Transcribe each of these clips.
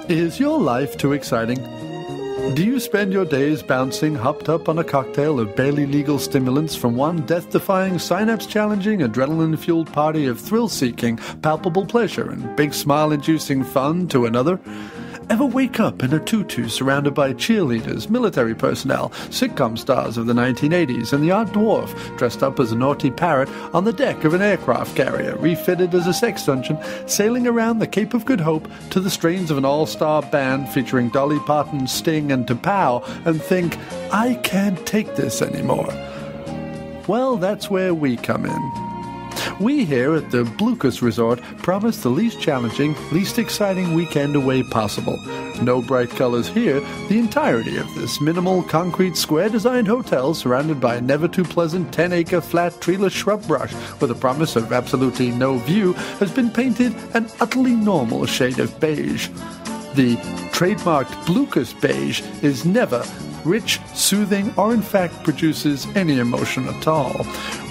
Is your life too exciting? Do you spend your days bouncing, hopped up on a cocktail of barely legal stimulants from one death-defying, synapse-challenging, adrenaline-fueled party of thrill-seeking, palpable pleasure and big smile-inducing fun to another? Ever wake up in a tutu surrounded by cheerleaders, military personnel, sitcom stars of the 1980s, and the odd dwarf dressed up as a naughty parrot on the deck of an aircraft carrier refitted as a sex dungeon, sailing around the Cape of Good Hope to the strains of an all-star band featuring Dolly Parton, Sting, and T'Pow, and think, I can't take this anymore? Well, that's where we come in. We here at the Blucas Resort promise the least challenging, least exciting weekend away possible. No bright colors here, the entirety of this minimal concrete square-designed hotel surrounded by never-too-pleasant 10-acre flat treeless shrub brush with a promise of absolutely no view has been painted an utterly normal shade of beige. The trademarked Blucas beige is never rich, soothing, or in fact produces any emotion at all.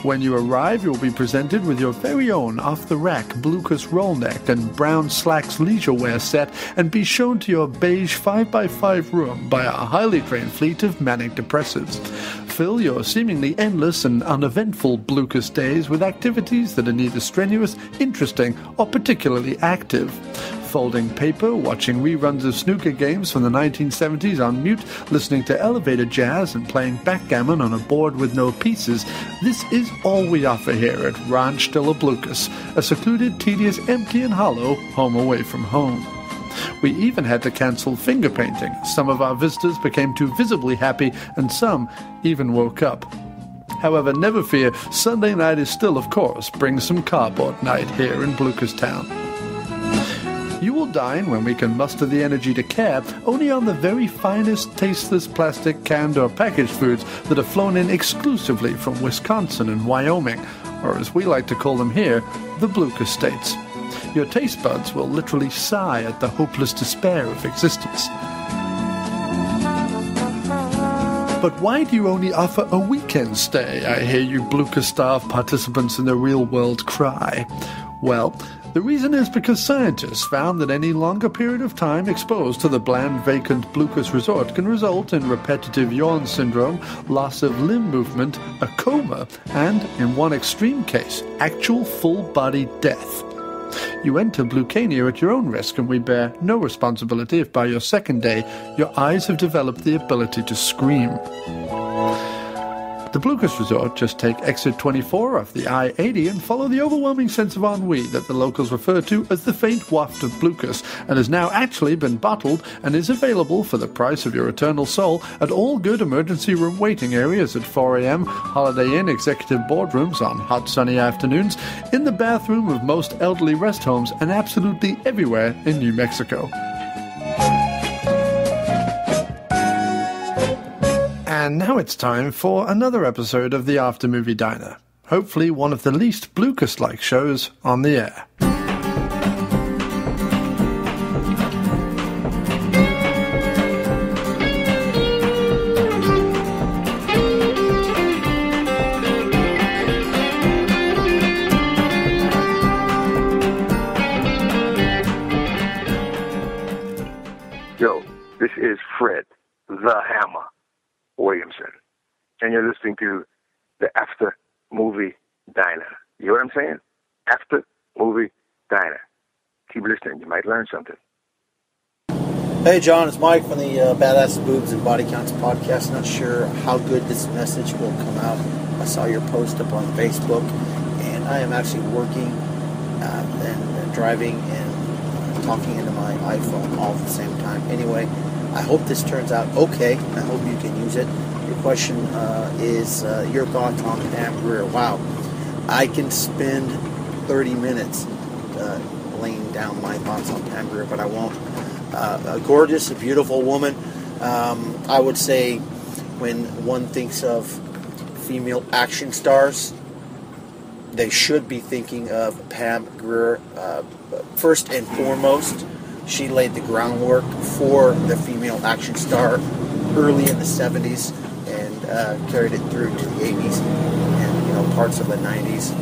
When you arrive, you will be presented with your very own off-the-rack Blucas roll neck and brown slacks leisure wear set and be shown to your beige 5x5 room by a highly trained fleet of manic depressives. Fill your seemingly endless and uneventful Blucas days with activities that are neither strenuous, interesting, or particularly active. Folding paper, watching reruns of snooker games from the 1970s on mute, listening to elevator jazz, and playing backgammon on a board with no pieces, this is all we offer here at Ranch de la Blucas, a secluded, tedious, empty and hollow home away from home. We even had to cancel finger painting. Some of our visitors became too visibly happy, and some even woke up. However, never fear, Sunday night is still, of course, bring some cardboard night here in Blucas Town. You will dine, when we can muster the energy to care, only on the very finest, tasteless plastic, canned, or packaged foods that are flown in exclusively from Wisconsin and Wyoming, or as we like to call them here, the Blucas States. Your taste buds will literally sigh at the hopeless despair of existence. But why do you only offer a weekend stay? I hear you Blucas staff participants in the real world cry. Well, the reason is because scientists found that any longer period of time exposed to the bland, vacant Blucas Resort can result in repetitive yawn syndrome, loss of limb movement, a coma, and, in one extreme case, actual full-body death. You enter Blucania at your own risk, and we bear no responsibility if by your second day your eyes have developed the ability to scream. The Blucas Resort, just take exit 24 off the I-80 and follow the overwhelming sense of ennui that the locals refer to as the faint waft of Blucas, and has now actually been bottled and is available for the price of your eternal soul at all good emergency room waiting areas at 4 a.m., Holiday Inn executive boardrooms on hot sunny afternoons, in the bathroom of most elderly rest homes, and absolutely everywhere in New Mexico. And now it's time for another episode of the After Movie Diner. Hopefully one of the least Blucas-like shows on the air. Yo, this is Fred, the Hammer Williamson, and you're listening to the After Movie Diner. You know what I'm saying? After Movie Diner. Keep listening. You might learn something. Hey, John, it's Mike from the Badass Boobs and Body Counts podcast. Not sure how good this message will come out. I saw your post up on Facebook, and I am actually working and driving and talking into my iPhone all at the same time. Anyway, I hope this turns out okay. I hope you can use it. Your question is your thoughts on Pam Grier. Wow. I can spend 30 minutes laying down my thoughts on Pam Grier, but I won't. A gorgeous, a beautiful woman. I would say when one thinks of female action stars, they should be thinking of Pam Grier. First and foremost, she laid the groundwork for the female action star early in the 70s and carried it through to the 80s and parts of the 90s.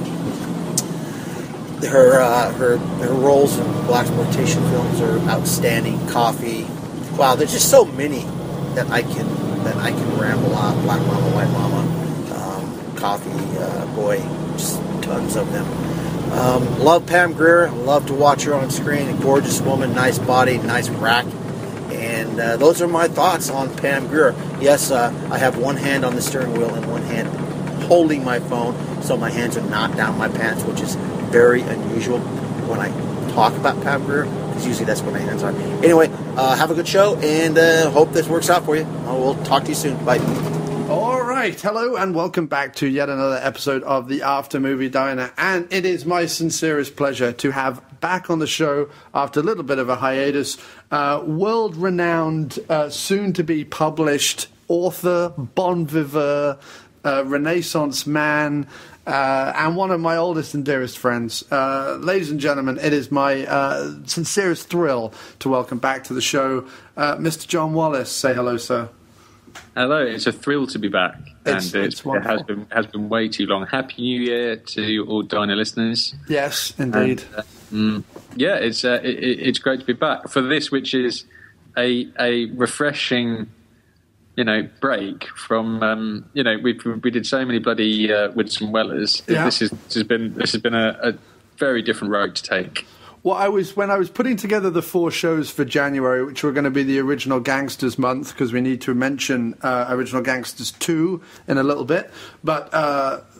her roles in blaxploitation films are outstanding. Coffee, wow, there's just so many that I can ramble on. Black Mama, White Mama, Coffee, boy, just tons of them. Love Pam Grier. Love to watch her on screen. A gorgeous woman, nice body, nice rack. And those are my thoughts on Pam Grier. Yes, I have one hand on the steering wheel and one hand holding my phone, so my hands are not down my pants, which is very unusual when I talk about Pam Grier, because usually that's where my hands are. Anyway, have a good show, and hope this works out for you. We'll talk to you soon. Bye. All right, hello and welcome back to yet another episode of the After Movie Diner, and it is my sincerest pleasure to have back on the show after a little bit of a hiatus, world-renowned, soon-to-be published author, bon vivant, Renaissance man, and one of my oldest and dearest friends. Ladies and gentlemen, it is my sincerest thrill to welcome back to the show Mr. Jon Wallace. Say hello, sir. Hello, it's a thrill to be back, It's it has been way too long. Happy New Year to all Diner listeners. Yes, indeed. And, it's great to be back for this, which is a refreshing, break from we did so many bloody Woods and Wellers. Yeah. This has been a very different road to take. Well, when I was putting together the 4 shows for January, which were going to be the original Gangstas Month, because we need to mention Original Gangstas 2 in a little bit, but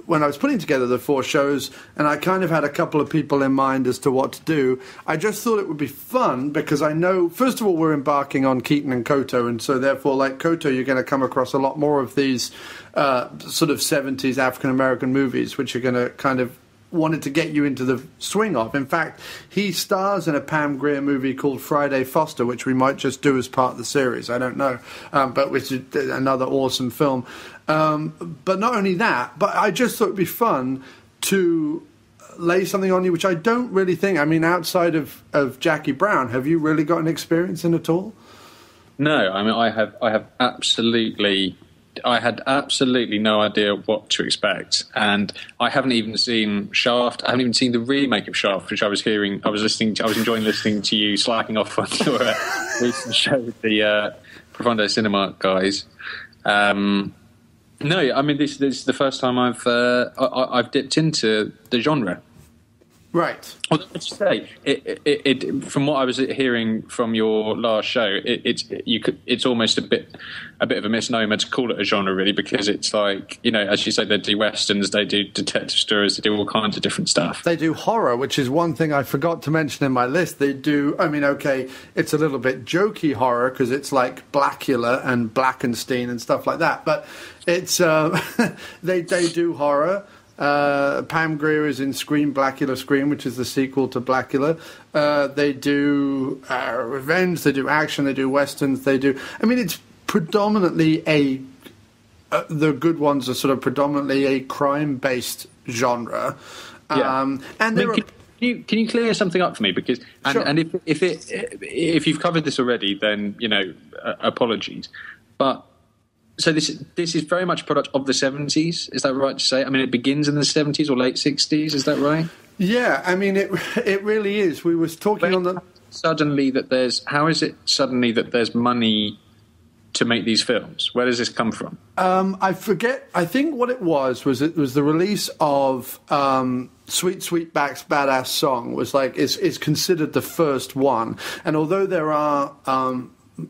when I was putting together the 4 shows, and I kind of had a couple of people in mind as to what to do, I just thought it would be fun, because I know, first of all, we're embarking on Keaton and Koto, and so therefore, like Koto, you're going to come across a lot more of these sort of 70s African-American movies, which are going to kind of wanted to get you into the swing of. In fact, he stars in a Pam Grier movie called Friday Foster, which we might just do as part of the series. I don't know, but which is another awesome film. But not only that, but I just thought it'd be fun to lay something on you, which I don't really think. I mean, outside of Jackie Brown, have you really got an experience in at all? No, I mean, I had absolutely no idea what to expect, and I haven't even seen Shaft. I haven't even seen the remake of Shaft, which I was enjoying listening to you slacking off on your recent show with the Profondo Cinema guys. No, I mean this is the first time I've dipped into the genre. Right. Although, let's say, it from what I was hearing from your last show, it's almost a bit of a misnomer to call it a genre, really, because it's like, as you say, they do westerns, they do detective stories, they do all kinds of different stuff. They do horror, which is one thing I forgot to mention in my list. They do, I mean, okay, it's a little bit jokey horror because it's like Blackula and Blackenstein and stuff like that, but it's they do horror. Pam Grier is in Scream, Blackula Scream, which is the sequel to Blackula. They do revenge, they do action, they do westerns, they do... I mean, it's predominantly the good ones are sort of predominantly a crime-based genre. Yeah. And there are... Can you clear something up for me? Because Sure. and if you've covered this already, then apologies. But so this is very much a product of the 70s. Is that right to say? I mean, it begins in the 70s or late 60s. Is that right? Yeah, I mean, it really is. We was talking on the... How is it suddenly that there's money to make these films? Where does this come from? I forget. I think what it was the release of Sweet Sweetback's Badass Song is considered the first one. And although there are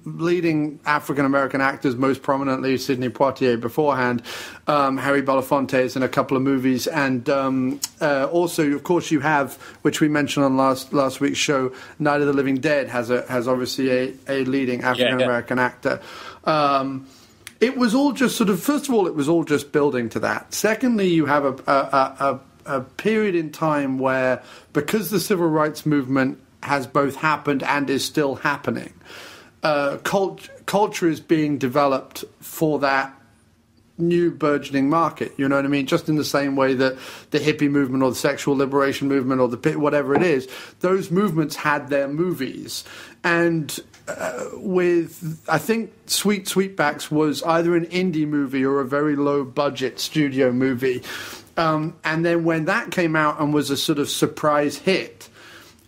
leading African-American actors, most prominently Sidney Poitier beforehand, Harry Belafonte in a couple of movies, and also, of course, you have, which we mentioned on last week's show, Night of the Living Dead has obviously a leading African-American actor. It was all just sort of, first of all, it was all just building to that. Secondly, you have a period in time where, because the civil rights movement has both happened and is still happening, culture is being developed for that new burgeoning market. You know what I mean? Just in the same way that the hippie movement or the sexual liberation movement or the whatever it is, those movements had their movies. And with, I think, Sweetbacks was either an indie movie or a very low budget studio movie. And then when that came out and was a sort of surprise hit,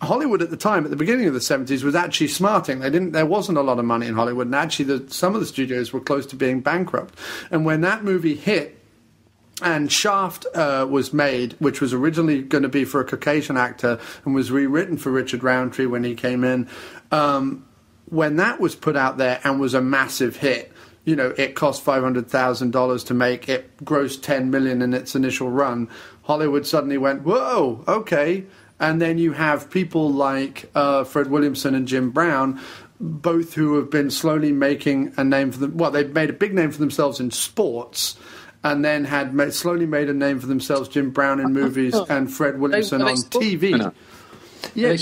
Hollywood at the time, at the beginning of the 70s, was actually smarting. There wasn't a lot of money in Hollywood, and actually some of the studios were close to being bankrupt. And when that movie hit, and Shaft was made, which was originally going to be for a Caucasian actor and was rewritten for Richard Roundtree when he came in, when that was put out there and was a massive hit, it cost $500,000 to make, it grossed $10 million in its initial run, Hollywood suddenly went, whoa, okay. And then you have people like Fred Williamson and Jim Brown, both who have been slowly making a name for them. Well, they've made a big name for themselves in sports, and then had slowly made a name for themselves, Jim Brown in movies and Fred Williamson on TV. No. Yeah,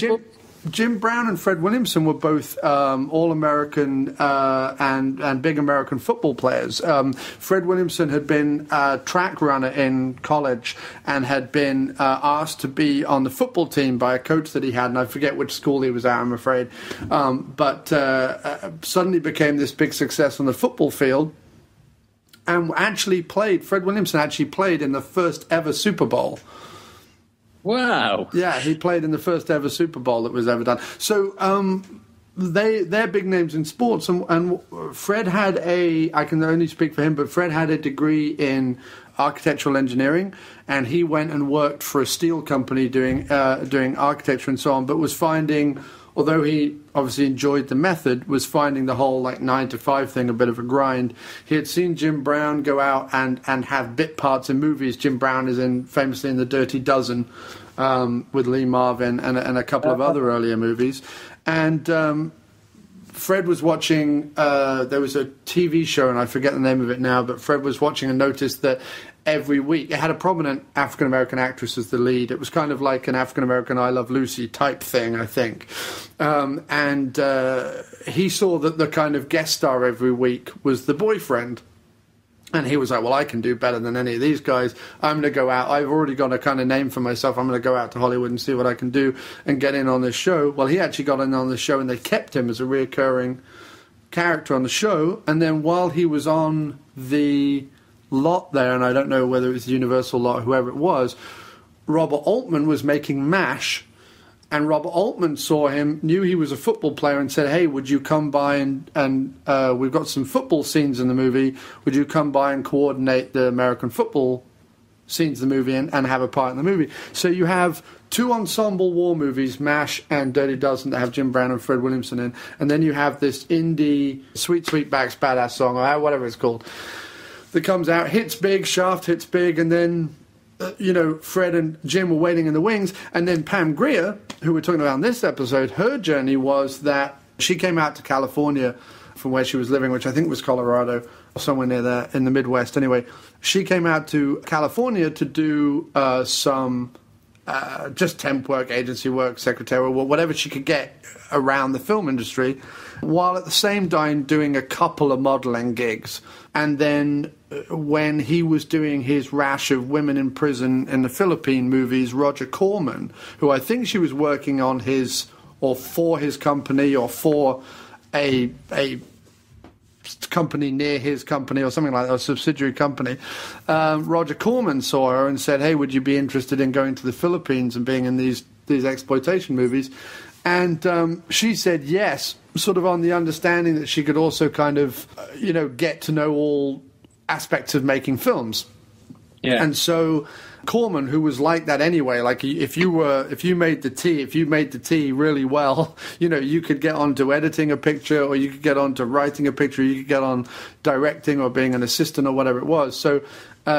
Jim Brown and Fred Williamson were both All-American and big American football players. Fred Williamson had been a track runner in college and had been asked to be on the football team by a coach that he had, and I forget which school he was at, I'm afraid, but suddenly became this big success on the football field and Fred Williamson actually played in the first ever Super Bowl. Wow. Yeah, he played in the first ever Super Bowl that was ever done. So they're big names in sports. And Fred had I can only speak for him, but Fred had a degree in architectural engineering, and he went and worked for a steel company doing architecture and so on, but was finding, although he obviously enjoyed the method, was finding the whole 9-to-5 thing a bit of a grind. He had seen Jim Brown go out and have bit parts in movies. Jim Brown is famously in The Dirty Dozen with Lee Marvin and a couple of other earlier movies. And Fred was watching, there was a TV show, and I forget the name of it now, but Fred was watching and noticed that every week it had a prominent African-American actress as the lead. It was kind of like an African-American I Love Lucy type thing, I think. And he saw that the kind of guest star every week was the boyfriend. And he was like, well, I can do better than any of these guys. I'm going to go out. I've already got a kind of name for myself. I'm going to go out to Hollywood and see what I can do and get in on this show. Well, he actually got in on the show, and they kept him as a reoccurring character on the show. And then while he was on the lot there, and I don't know whether it was the Universal lot or whoever it was, Robert Altman was making MASH, and Robert Altman saw him, knew he was a football player, and said, hey, would you come by and we've got some football scenes in the movie, would you come by and coordinate the American football scenes in the movie and have a part in the movie? So you have two ensemble war movies, MASH and Dirty Dozen, that have Jim Brown and Fred Williamson in, and then you have this indie Sweet Sweetback's Badass Song, or whatever it's called, that comes out, hits big, Shaft hits big, and then Fred and Jim were waiting in the wings. And then Pam Grier, who we're talking about in this episode, her journey was that she came out to California from where she was living, which I think was Colorado, or somewhere near there, in the Midwest. Anyway, she came out to California to do some just temp work, agency work, secretarial, whatever she could get around the film industry, while at the same time doing a couple of modeling gigs. And then when he was doing his rash of women in prison in the Philippine movies, Roger Corman, who I think she was working on his, or for his company, or for a company near his company or something like that, a subsidiary company, Roger Corman saw her and said, hey, would you be interested in going to the Philippines and being in these exploitation movies? And she said yes, sort of on the understanding that she could also kind of, get to know all aspects of making films. Yeah. And so Corman, who was like that anyway, like if you made the tea really well, you could get on to editing a picture, or you could get on to writing a picture, you could get on directing or being an assistant or whatever it was. So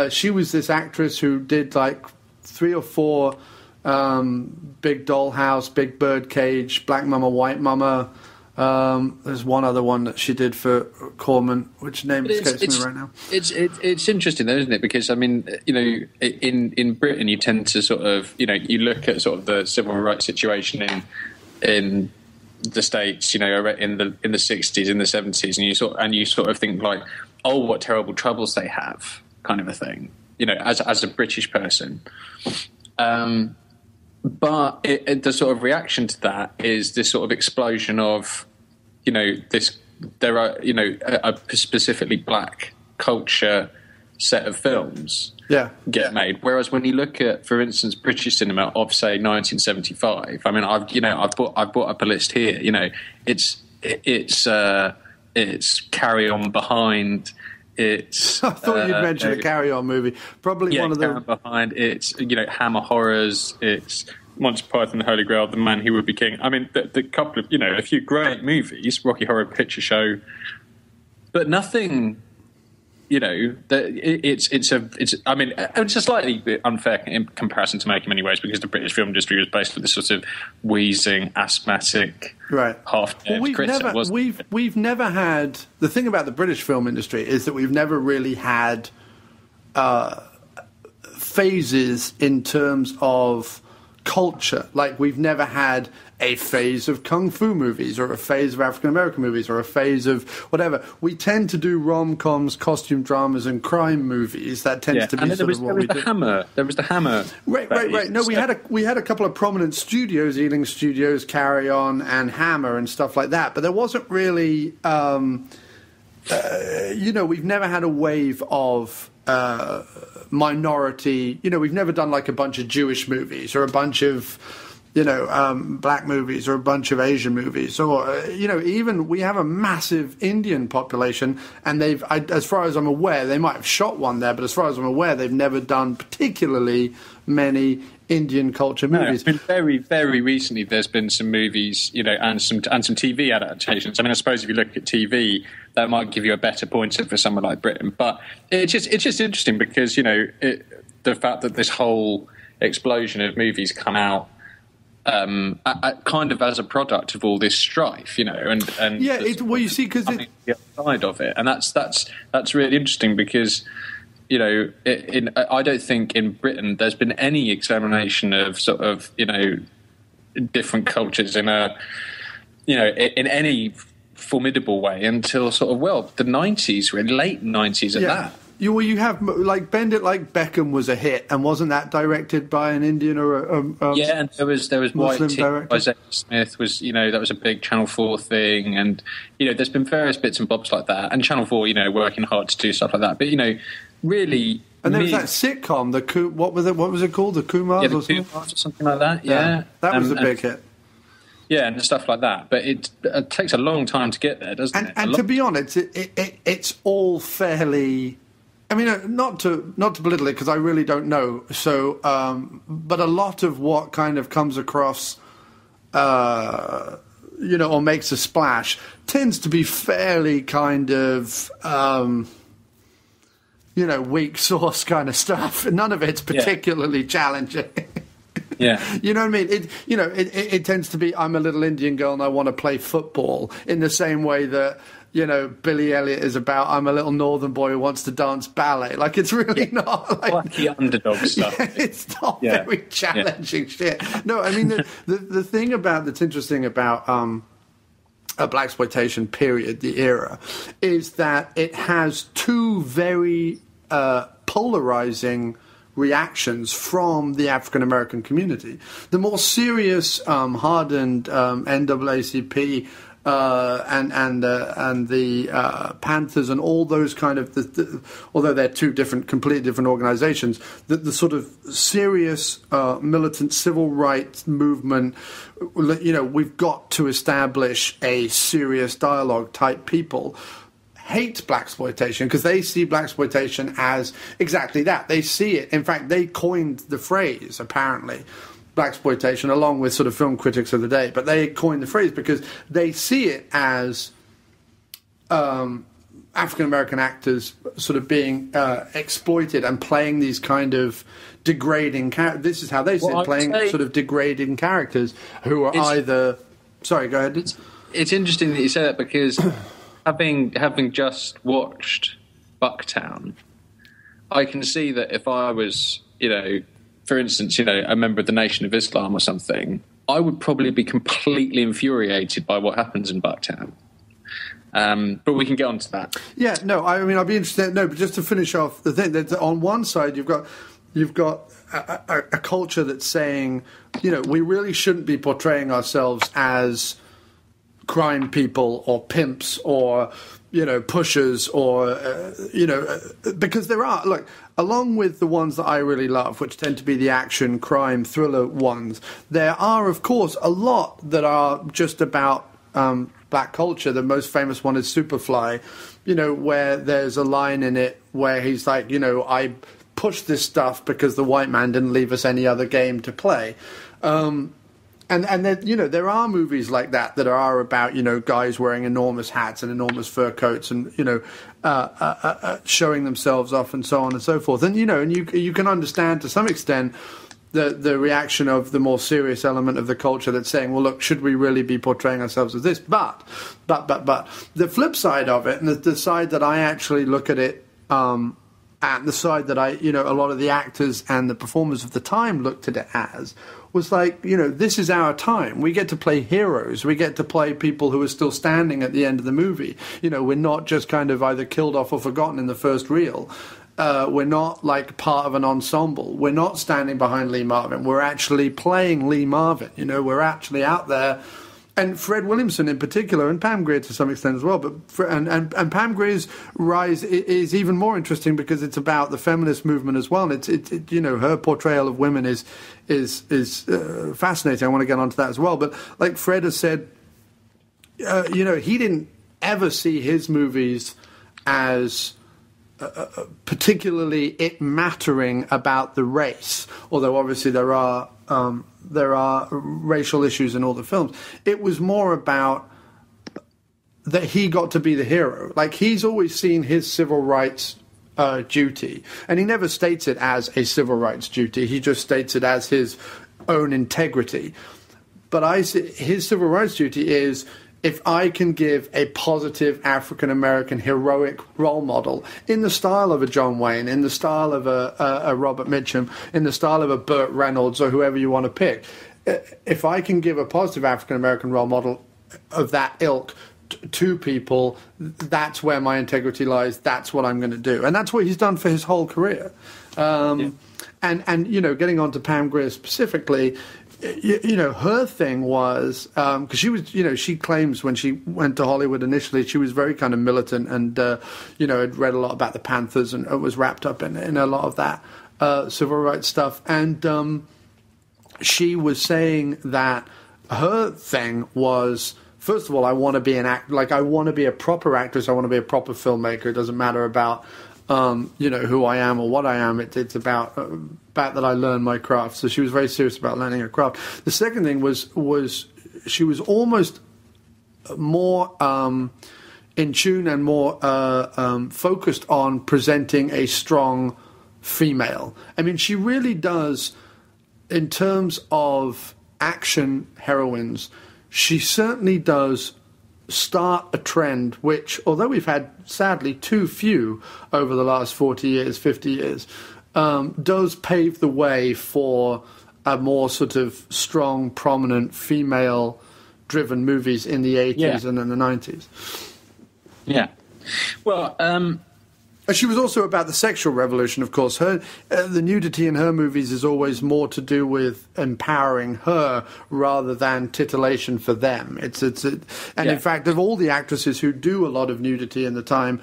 she was this actress who did like 3 or 4 Big Dollhouse, Big Birdcage, Black Mama, White Mama. There's one other one that she did for Corman, which name escapes me right now. It's interesting though, isn't it? Because I mean, in Britain you tend to sort of, you look at sort of the civil rights situation in the States, in the 60s, in the 70s, and you sort of think like, oh, what terrible troubles they have, kind of a thing. As a British person. But the sort of reaction to that is this sort of explosion of, there are, a specifically black culture set of films get made. Whereas when you look at, for instance, British cinema of say 1975, I mean, I've brought up a list here. You know, it's Carry On Behind. It's I thought you'd mention a Carry On movie. Probably one of the behind. It's Hammer Horrors. It's Monty Python and the Holy Grail, The Man Who Would Be King. I mean, the couple of a few great movies, Rocky Horror Picture Show, but nothing. It's a slightly unfair in comparison to make in many ways because the British film industry was based on this sort of wheezing, asthmatic, half-dead critic. We've never had the thing about the British film industry is that we've never really had phases in terms of culture. Like we've never had a phase of kung fu movies or a phase of African American movies or a phase of whatever. We tend to do rom-coms, costume dramas and crime movies. That tends to be sort of what we do. There was the Hammer. Right. No, we had a couple of prominent studios, Ealing Studios, Carry On and Hammer and stuff like that. But there wasn't really we've never had a wave of minority, we've never done like a bunch of Jewish movies or a bunch of black movies or a bunch of Asian movies, or even we have a massive Indian population, and as far as I'm aware, they might have shot one there, but as far as I'm aware, they've never done particularly many Indian culture movies. No, very, very recently, there's been some movies, and some TV adaptations. I mean, I suppose if you look at TV, that might give you a better pointer for someone like Britain. But it's just interesting because the fact that this whole explosion of movies come out. Kind of as a product of all this strife, and you see, because the other side of it, and that's really interesting because I don't think in Britain there's been any examination of sort of different cultures in in any formidable way until sort of the 90s, really late 90s at that. You have like Bend It Like Beckham was a hit, and wasn't that directed by an Indian or and there was Muslim White director? by Zach Smith was that was a big Channel 4 thing, and there's been various bits and bobs like that, and Channel 4 working hard to do stuff like that, but really. And there was that sitcom, what was it called, the Kumars or something? Kumars or something like that. That was a big hit. Yeah, and stuff like that. But it takes a long time to get there, doesn't it? And to be honest, it's all fairly. I mean, not to belittle it, because I really don't know. So, but a lot of what kind of comes across, or makes a splash, tends to be fairly kind of, weak sauce kind of stuff. None of it's particularly challenging. Yeah, you know what I mean. It tends to be, I'm a little Indian girl and I want to play football, in the same way that. Billy Elliot is about I'm a little northern boy who wants to dance ballet. Like, it's really not like wacky underdog stuff. It's not very challenging shit. No, I mean the thing that's interesting about a blaxploitation period, the era, is that it has two very polarizing reactions from the African American community. The more serious, hardened NAACP. And the Panthers and all those kind of, although they're two completely different organizations, the sort of serious militant civil rights movement, we've got to establish a serious dialogue type people, hate blaxploitation because they see blaxploitation as exactly that. They see it. In fact, they coined the phrase, apparently, blaxploitation, along with sort of film critics of the day, but they coined the phrase because they see it as African American actors sort of being exploited and playing these kind of degrading characters. This is how they see it, playing sort of degrading characters who are either. Sorry, go ahead. It's interesting that you say that because having just watched Bucktown, I can see that if I was, for instance, a member of the Nation of Islam or something, I would probably be completely infuriated by what happens in Bucktown. But we can get on to that. Yeah, no, I mean, I'd be interested. No, but just to finish off the thing, that on one side you've got a culture that's saying, we really shouldn't be portraying ourselves as crime people or pimps or, pushers or, because there are, look, along with the ones that I really love, which tend to be the action, crime, thriller ones, there are, of course, a lot that are just about black culture. The most famous one is Superfly, where there's a line in it where he's like, I pushed this stuff because the white man didn't leave us any other game to play. And there are movies like that are about, guys wearing enormous hats and enormous fur coats and, showing themselves off and so on and so forth. And, and you can understand to some extent the reaction of the more serious element of the culture that's saying, well, look, should we really be portraying ourselves as this? But the flip side of it, and the side that I actually look at it, and the side that a lot of the actors and the performers of the time looked at it as, was like, this is our time. We get to play heroes. We get to play people who are still standing at the end of the movie. We're not just kind of either killed off or forgotten in the first reel. We're not like part of an ensemble. We're not standing behind Lee Marvin. We're actually playing Lee Marvin. We're actually out there. And Fred Williamson in particular, and Pam Grier to some extent as well, but and Pam Grier's rise is even more interesting because it's about the feminist movement as well. And it's her portrayal of women is fascinating. I want to get onto that as well. But like Fred has said, he didn't ever see his movies as particularly it mattering about the race, although obviously there are racial issues in all the films. It was more about that he got to be the hero. Like, he's always seen his civil rights duty, and he never states it as a civil rights duty. He just states it as his own integrity. But I see his civil rights duty is, if I can give a positive African-American heroic role model in the style of a John Wayne, in the style of a Robert Mitchum, in the style of a Burt Reynolds or whoever you want to pick, if I can give a positive African-American role model of that ilk to people, that's where my integrity lies. That's what I'm going to do. And that's what he's done for his whole career. And getting on to Pam Grier specifically, her thing was, because she was, she claims when she went to Hollywood initially, she was very kind of militant and, had read a lot about the Panthers and was wrapped up in a lot of that civil rights stuff. And she was saying that her thing was, first of all, I want to be I want to be a proper actress. I want to be a proper filmmaker. It doesn't matter about, who I am or what I am. It's about that I learn my craft. So she was very serious about learning her craft. The second thing was she was almost more in tune and more focused on presenting a strong female. I mean, she really does, in terms of action heroines, she certainly does start a trend which, although we've had, sadly, too few over the last 40 years, 50 years, does pave the way for a more sort of strong, prominent, female-driven movies in the 80s and in the 90s. Yeah. Well, she was also about the sexual revolution, of course. Her, the nudity in her movies is always more to do with empowering her rather than titillation for them. In fact, of all the actresses who do a lot of nudity in the time,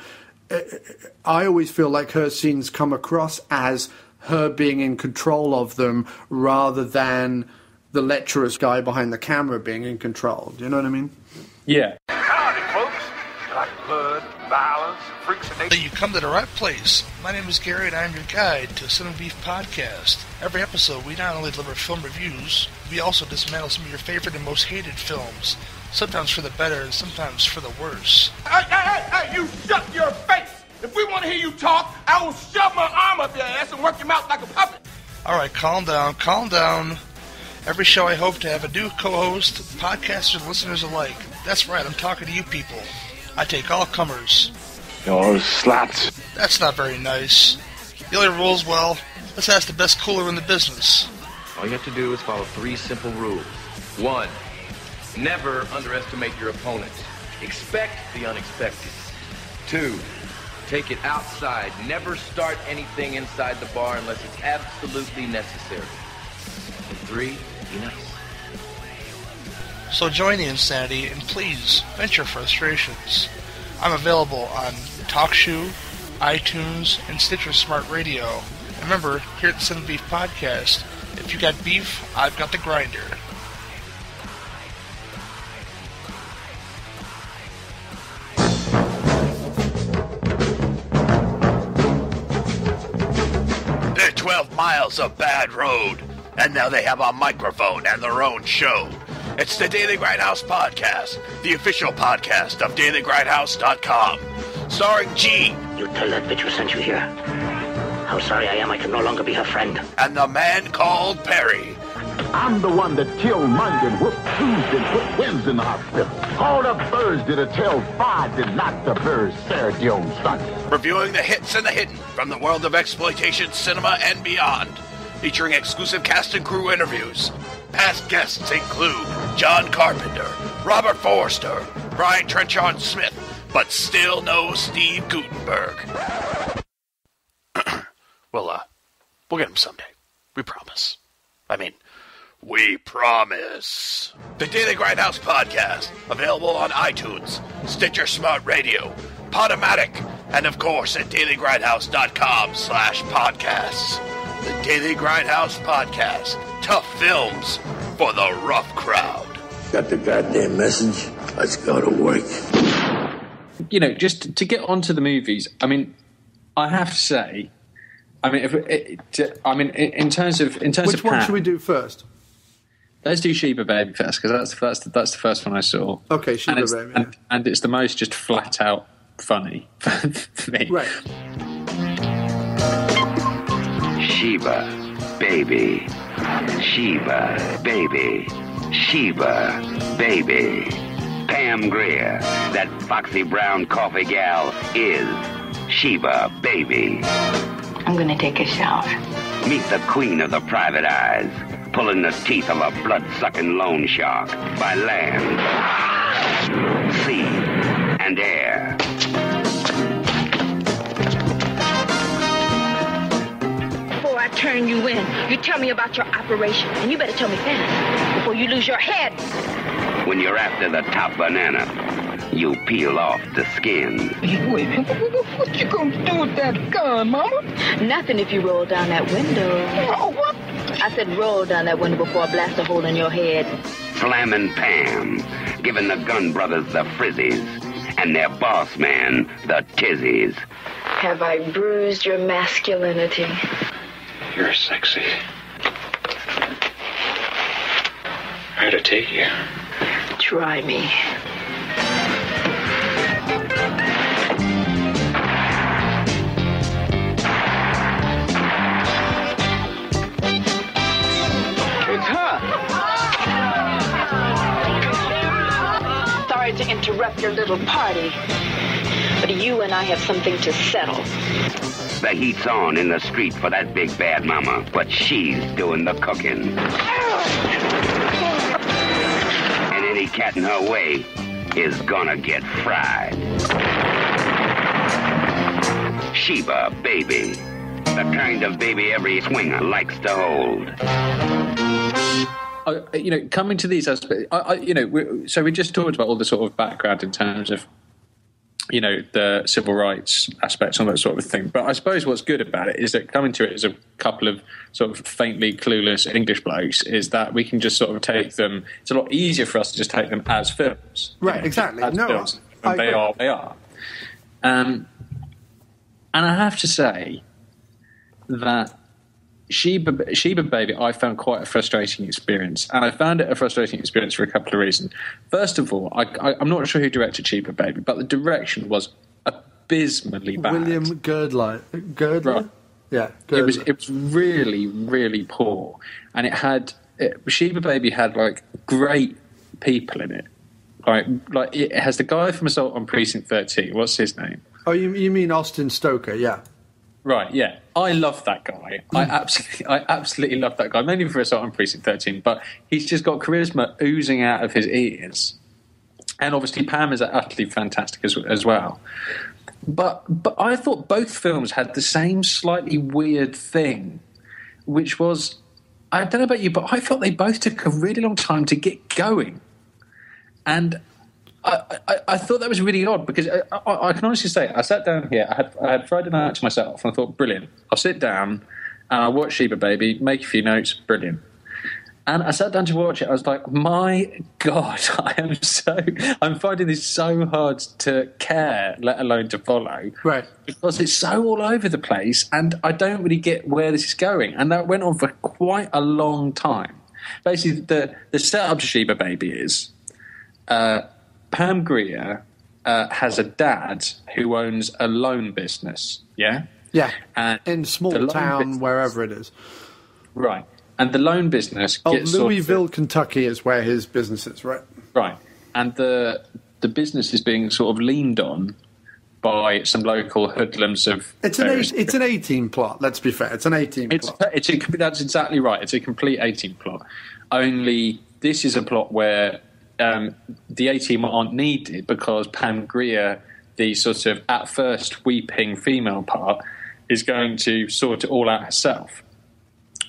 I always feel like her scenes come across as her being in control of them rather than the lecherous guy behind the camera being in control. Do you know what I mean? Yeah. Howdy, folks. You like blood, violence, freaks and nature? You come to the right place. My name is Gary, and I'm your guide to Cinema Beef Podcast. Every episode, we not only deliver film reviews, we also dismantle some of your favorite and most hated films, sometimes for the better and sometimes for the worse. Hey, you shut your face! If we want to hear you talk, I will shove my arm up your ass and work your mouth like a puppet. All right, calm down. Every show I hope to have a new co-host, podcasters and listeners alike. That's right, I'm talking to you people. I take all comers. You're sluts. That's not very nice. The only rules, well, let's ask the best cooler in the business. All you have to do is follow 3 simple rules. 1, never underestimate your opponent. Expect the unexpected. 2, take it outside. Never start anything inside the bar unless it's absolutely necessary. And 3, be nice. So join the insanity and please vent your frustrations. I'm available on TalkShoe, iTunes, and Stitcher Smart Radio. And remember, here at the Son of Beef Podcast, if you got beef, I've got the grinder. They're 12 miles of bad road, and now they have a microphone and their own show. It's the Daily Grindhouse Podcast, the official podcast of DailyGrindhouse.com. Starring Gene. You tell that bitch who sent you here how sorry I am I can no longer be her friend. And the man called Perry. I'm the one that killed Monday and whooped Tuesday and put Wednesday in the hospital. Called up Thursday to tell Friday not to bury Saturday on Sunday. Reviewing the hits and the hidden from the world of exploitation, cinema, and beyond. Featuring exclusive cast and crew interviews. Past guests include John Carpenter, Robert Forster, Brian Trenchard Smith, but still no Steve Gutenberg. We'll get him someday. We promise. We promise. The Daily Grindhouse Podcast, available on iTunes, Stitcher Smart Radio, Podomatic, and of course at dailygrindhouse.com/podcasts. The Daily Grindhouse Podcast. Tough films for the rough crowd. Got the goddamn message? Let's go to work. You know, just to get onto the movies, I have to say, in terms of Which one should we do first? Let's do Sheba Baby first, because that's the first one I saw. Okay, Sheba Baby. And it's the most just flat out funny for me. Right. Sheba Baby. Sheba Baby. Sheba Baby. Pam Grier, that foxy brown coffee gal, is Sheba Baby. I'm gonna take a shower. Meet the queen of the private eyes, pulling the teeth of a blood-sucking loan shark by land, sea, and air. Before I turn you in, you tell me about your operation, and you better tell me fast before you lose your head. When you're after the top banana, you peel off the skin. Wait, what you gonna do with that gun, Mama? Nothing if you roll down that window. Oh, what? I said roll down that window before I blast a hole in your head. Slammin' Pam, giving the Gun Brothers the frizzies, and their boss man the tizzies. Have I bruised your masculinity? You're sexy. How to take you? Try me. Sorry to interrupt your little party, but you and I have something to settle. The heat's on in the street for that big bad mama, but she's doing the cooking. And any cat in her way is gonna get fried. Sheba Baby, the kind of baby every swinger likes to hold. Coming to these aspects, so we just talked about all the sort of background in terms of, the civil rights aspects and that sort of thing. But I suppose what's good about it is that coming to it as a couple of sort of faintly clueless English blokes is that we can just sort of take them. It's a lot easier for us to just take them as films. Right, exactly. Films, and they are. And I have to say that Sheba Baby, I found quite a frustrating experience, and I found it a frustrating experience for a couple of reasons. First of all, I'm not sure who directed Sheba Baby, but the direction was abysmally bad. William Girdler? Right. Yeah, Girdler. It was really, really poor, and Sheba Baby had great people in it. Like it has the guy from Assault on Precinct 13. What's his name? Oh, you mean Austin Stoker? Yeah. Right, yeah. I love that guy. I absolutely love that guy, mainly for Assault on Precinct 13, but he's just got charisma oozing out of his ears. And obviously Pam is utterly fantastic as well. But I thought both films had the same slightly weird thing, which was, I don't know about you, but I felt they both took a really long time to get going. And I thought that was really odd because I can honestly say I sat down here. I had Friday night to myself, and I thought, brilliant. I'll sit down and I'll watch Sheba Baby, make a few notes, brilliant. And I sat down to watch it. I was like, my God, I'm finding this so hard to care, let alone to follow. Right. Because it's so all over the place, and I don't really get where this is going. And that went on for quite a long time. Basically, the setup to Sheba Baby is Pam Grier has a dad who owns a loan business, yeah? Yeah, and in small town, wherever it is. Right. And the loan business gets Louisville, Kentucky is where his business is, right? Right. And the business is being sort of leaned on by some local hoodlums of... It's an 18 plot, let's be fair. It's an 18 plot. That's exactly right. It's a complete 18 plot. Only this is a plot where the 18 aren't needed because Pam Grier, the sort of at first weeping female part, is going to sort it all out herself.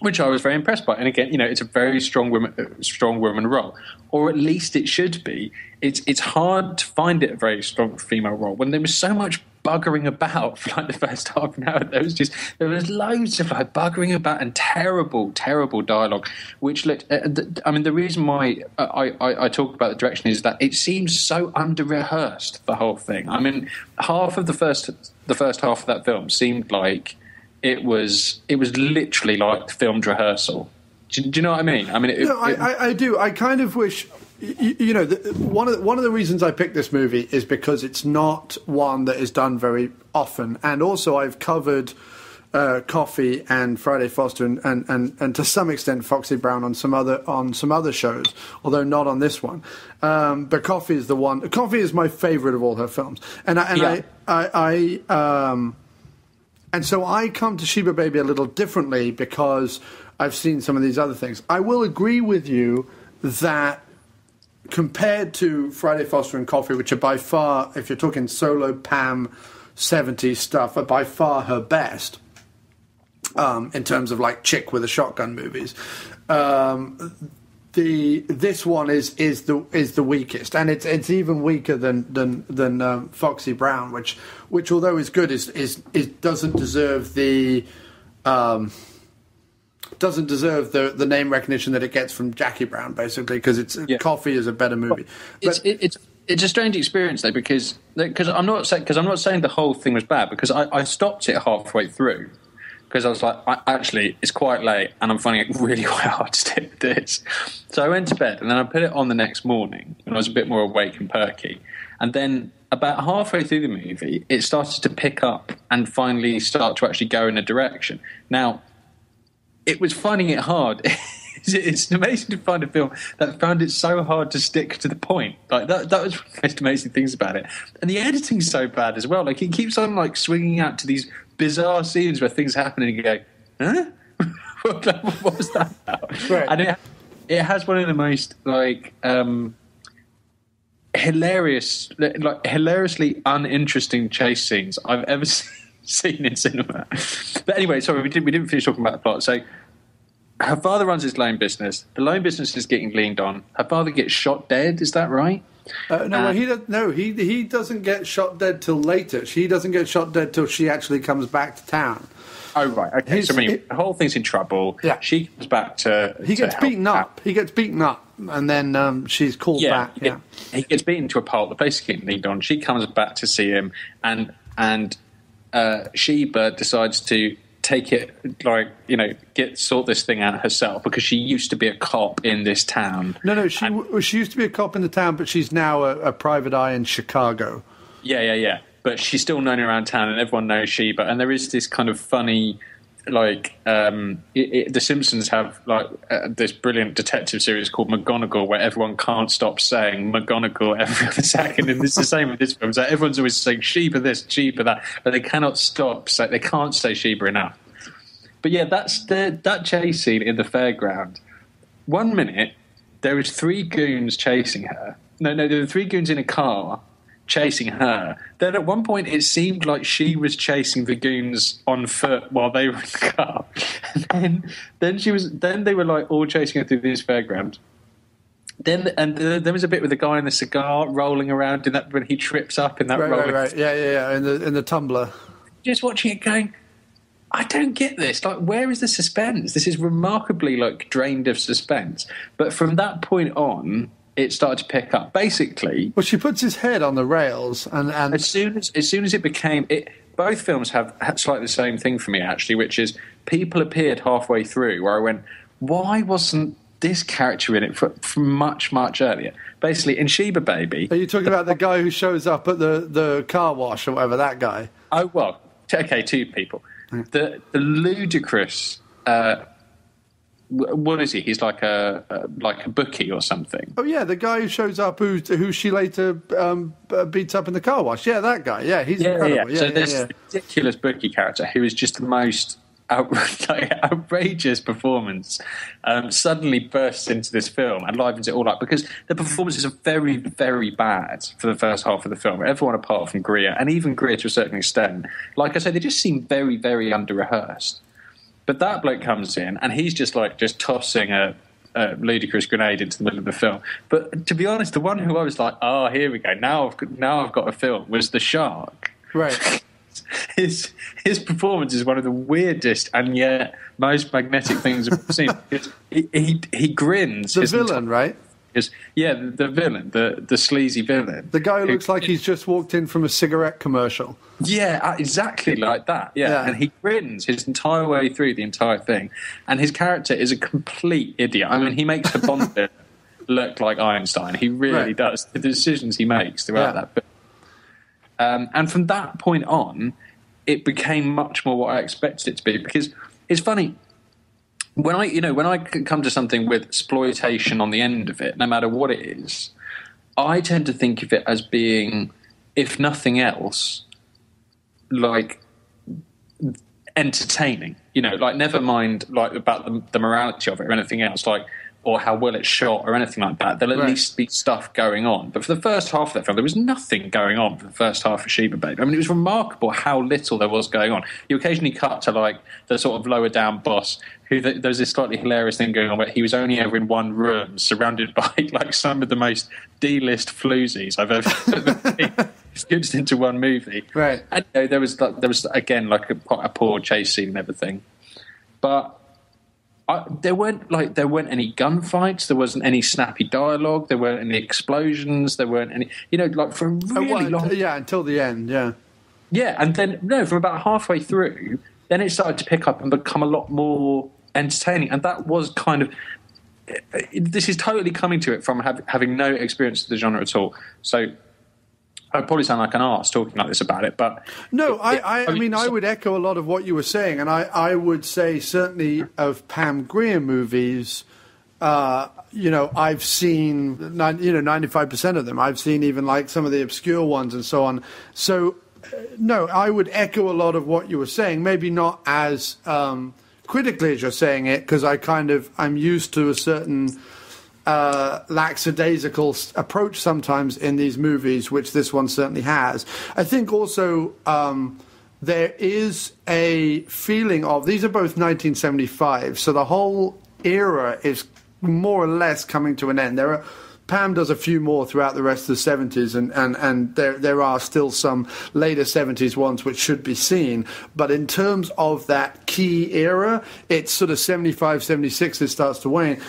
Which I was very impressed by, and again, it's a very strong woman role, or at least it should be. It's hard to find it a very strong female role when there was so much buggering about for like the first half an hour. There was loads of like buggering about and terrible dialogue. Which looked, the reason why I talk about the direction is that it seems so under rehearsed, the whole thing. I mean, half of the first half of that film seemed like. It was literally like filmed rehearsal. Do you know what I mean? I mean, I do. I kind of wish, one of the reasons I picked this movie is because it's not one that is done very often, and also I've covered Coffee and Friday Foster and to some extent Foxy Brown on some other shows, although not on this one. But Coffee is the one. Coffee is my favorite of all her films, And so I come to Sheba Baby a little differently because I've seen some of these other things. I will agree with you that compared to Friday Foster and Coffee, which are by far, if you're talking solo Pam 70s stuff, are by far her best in terms of like chick with a shotgun movies. This one is the weakest, and it's even weaker than Foxy Brown, which although is good, is doesn't deserve the name recognition that it gets from Jackie Brown, basically, because Coffee is a better movie. But it's a strange experience though, because I'm not saying the whole thing was bad, because I stopped it halfway through. Because I was like, actually, it's quite late, and I'm finding it really quite hard to stick with this. So I went to bed, and then I put it on the next morning, when I was a bit more awake and perky. And then about halfway through the movie, it started to pick up and finally start to actually go in a direction. Now, it was finding it hard. It's amazing to find a film that found it so hard to stick to the point. Like that was one of the most amazing things about it. And the editing's so bad as well. Like it keeps on like swinging out to these bizarre scenes where things happen and you go, huh? What was that about? Right. And it has one of the most hilariously uninteresting chase scenes I've ever seen in cinema. But anyway, sorry, we didn't finish talking about the plot. So her father runs his loan business. The loan business is getting leaned on. Her father gets shot dead. Is that right? He doesn't get shot dead till later. She doesn't get shot dead till she actually comes back to town. Oh right, okay. The whole thing's in trouble. Yeah, she comes back to. He gets beaten up. He gets beaten up, and then she's called back. He gets beaten to a pulp. The place is getting leaned on. She comes back to see him, and Sheba decides to take it, sort this thing out herself, because she used to be a cop in this town. No, she used to be a cop in the town, but she's now a private eye in Chicago. Yeah. But she's still known around town, and everyone knows Sheba. And there is this kind of funny, The Simpsons have this brilliant detective series called McGonagall, where everyone can't stop saying McGonagall every other second, and it's the same with this film. So everyone's always saying Sheba this, Sheba that, but they cannot stop. So they can't say Sheba enough. But yeah, that's that chase scene in the fairground. 1 minute, there was 3 goons chasing her. No, there were 3 goons in a car chasing her. Then at one point it seemed like she was chasing the goons on foot while they were in the car. And then they were all chasing her through this fairground. There was a bit with the guy in the cigar rolling around in that when he trips up in that right. Yeah. In the tumbler. Just watching it going, I don't get this. Like, where is the suspense? This is remarkably drained of suspense. But from that point on, it started to pick up. Basically, well, she puts his head on the rails, and as soon as it became it. Both films have slightly the same thing for me, actually, which is people appeared halfway through where I went, why wasn't this character in it from much, much earlier? Basically, in Sheba Baby... Are you talking about the guy who shows up at the car wash or whatever, that guy? Oh, well, okay, two people. The ludicrous... what is he? He's like a bookie or something. Oh yeah, the guy who shows up who she later beats up in the car wash. Yeah, that guy. Yeah, he's incredible. Yeah. So this ridiculous bookie character who is just the most outrageous performance suddenly bursts into this film and livens it all up, because the performances are very, very bad for the first half of the film. Everyone apart from Grier, and even Grier to a certain extent, like I say, they just seem very, very under-rehearsed. But that bloke comes in, and he's just tossing a ludicrous grenade into the middle of the film. But to be honest, the one who I was like, oh, here we go, now I've got a film, was the shark. Right. His performance is one of the weirdest and yet most magnetic things I've ever seen. He grins. The villain, right? The villain, the sleazy villain. The guy who looks like he's just walked in from a cigarette commercial. Yeah, exactly like that. Yeah, and he grins his entire way through the entire thing. And his character is a complete idiot. I mean, he makes the Bond look like Einstein. He really does. The decisions he makes throughout that film. And from that point on, it became much more what I expected it to be. Because it's funny, when I come to something with exploitation on the end of it, no matter what it is, I tend to think of it as being, if nothing else, like entertaining. Never mind about the morality of it or anything else, or how well it's shot or anything like that. There'll at least be stuff going on. But for the first half of that film, there was nothing going on for the first half of Sheba Baby. I mean, it was remarkable how little there was going on. You occasionally cut to the sort of lower down boss, who there's this slightly hilarious thing going on where he was only ever in one room, surrounded by some of the most D-list floozies I've ever seen. Scooped into one movie. Right. And there was again a poor chase scene and everything. But there weren't any gunfights. There wasn't any snappy dialogue. There weren't any explosions. There weren't any, for a really long. Yeah, until the end. Yeah. Yeah, and then from about halfway through, then it started to pick up and become a lot more entertaining, and that was kind of. This is totally coming to it from having no experience of the genre at all. So. I probably sound like an arse talking like this about it, but... No, I mean, I would echo a lot of what you were saying, and I would say certainly of Pam Grier movies, I've seen, 95% of them. I've seen even I'm of the obscure ones and so on. So, no, I would echo a lot of what you were saying, maybe not as critically as you're saying it, because I'm used to a certain... lackadaisical approach sometimes in these movies, which this one certainly has. I think also there is a feeling of, these are both 1975, so the whole era is more or less coming to an end. Pam does a few more throughout the rest of the 70s, and there are still some later 70s ones which should be seen. But in terms of that key era, it's sort of 75, 76 it starts to wane.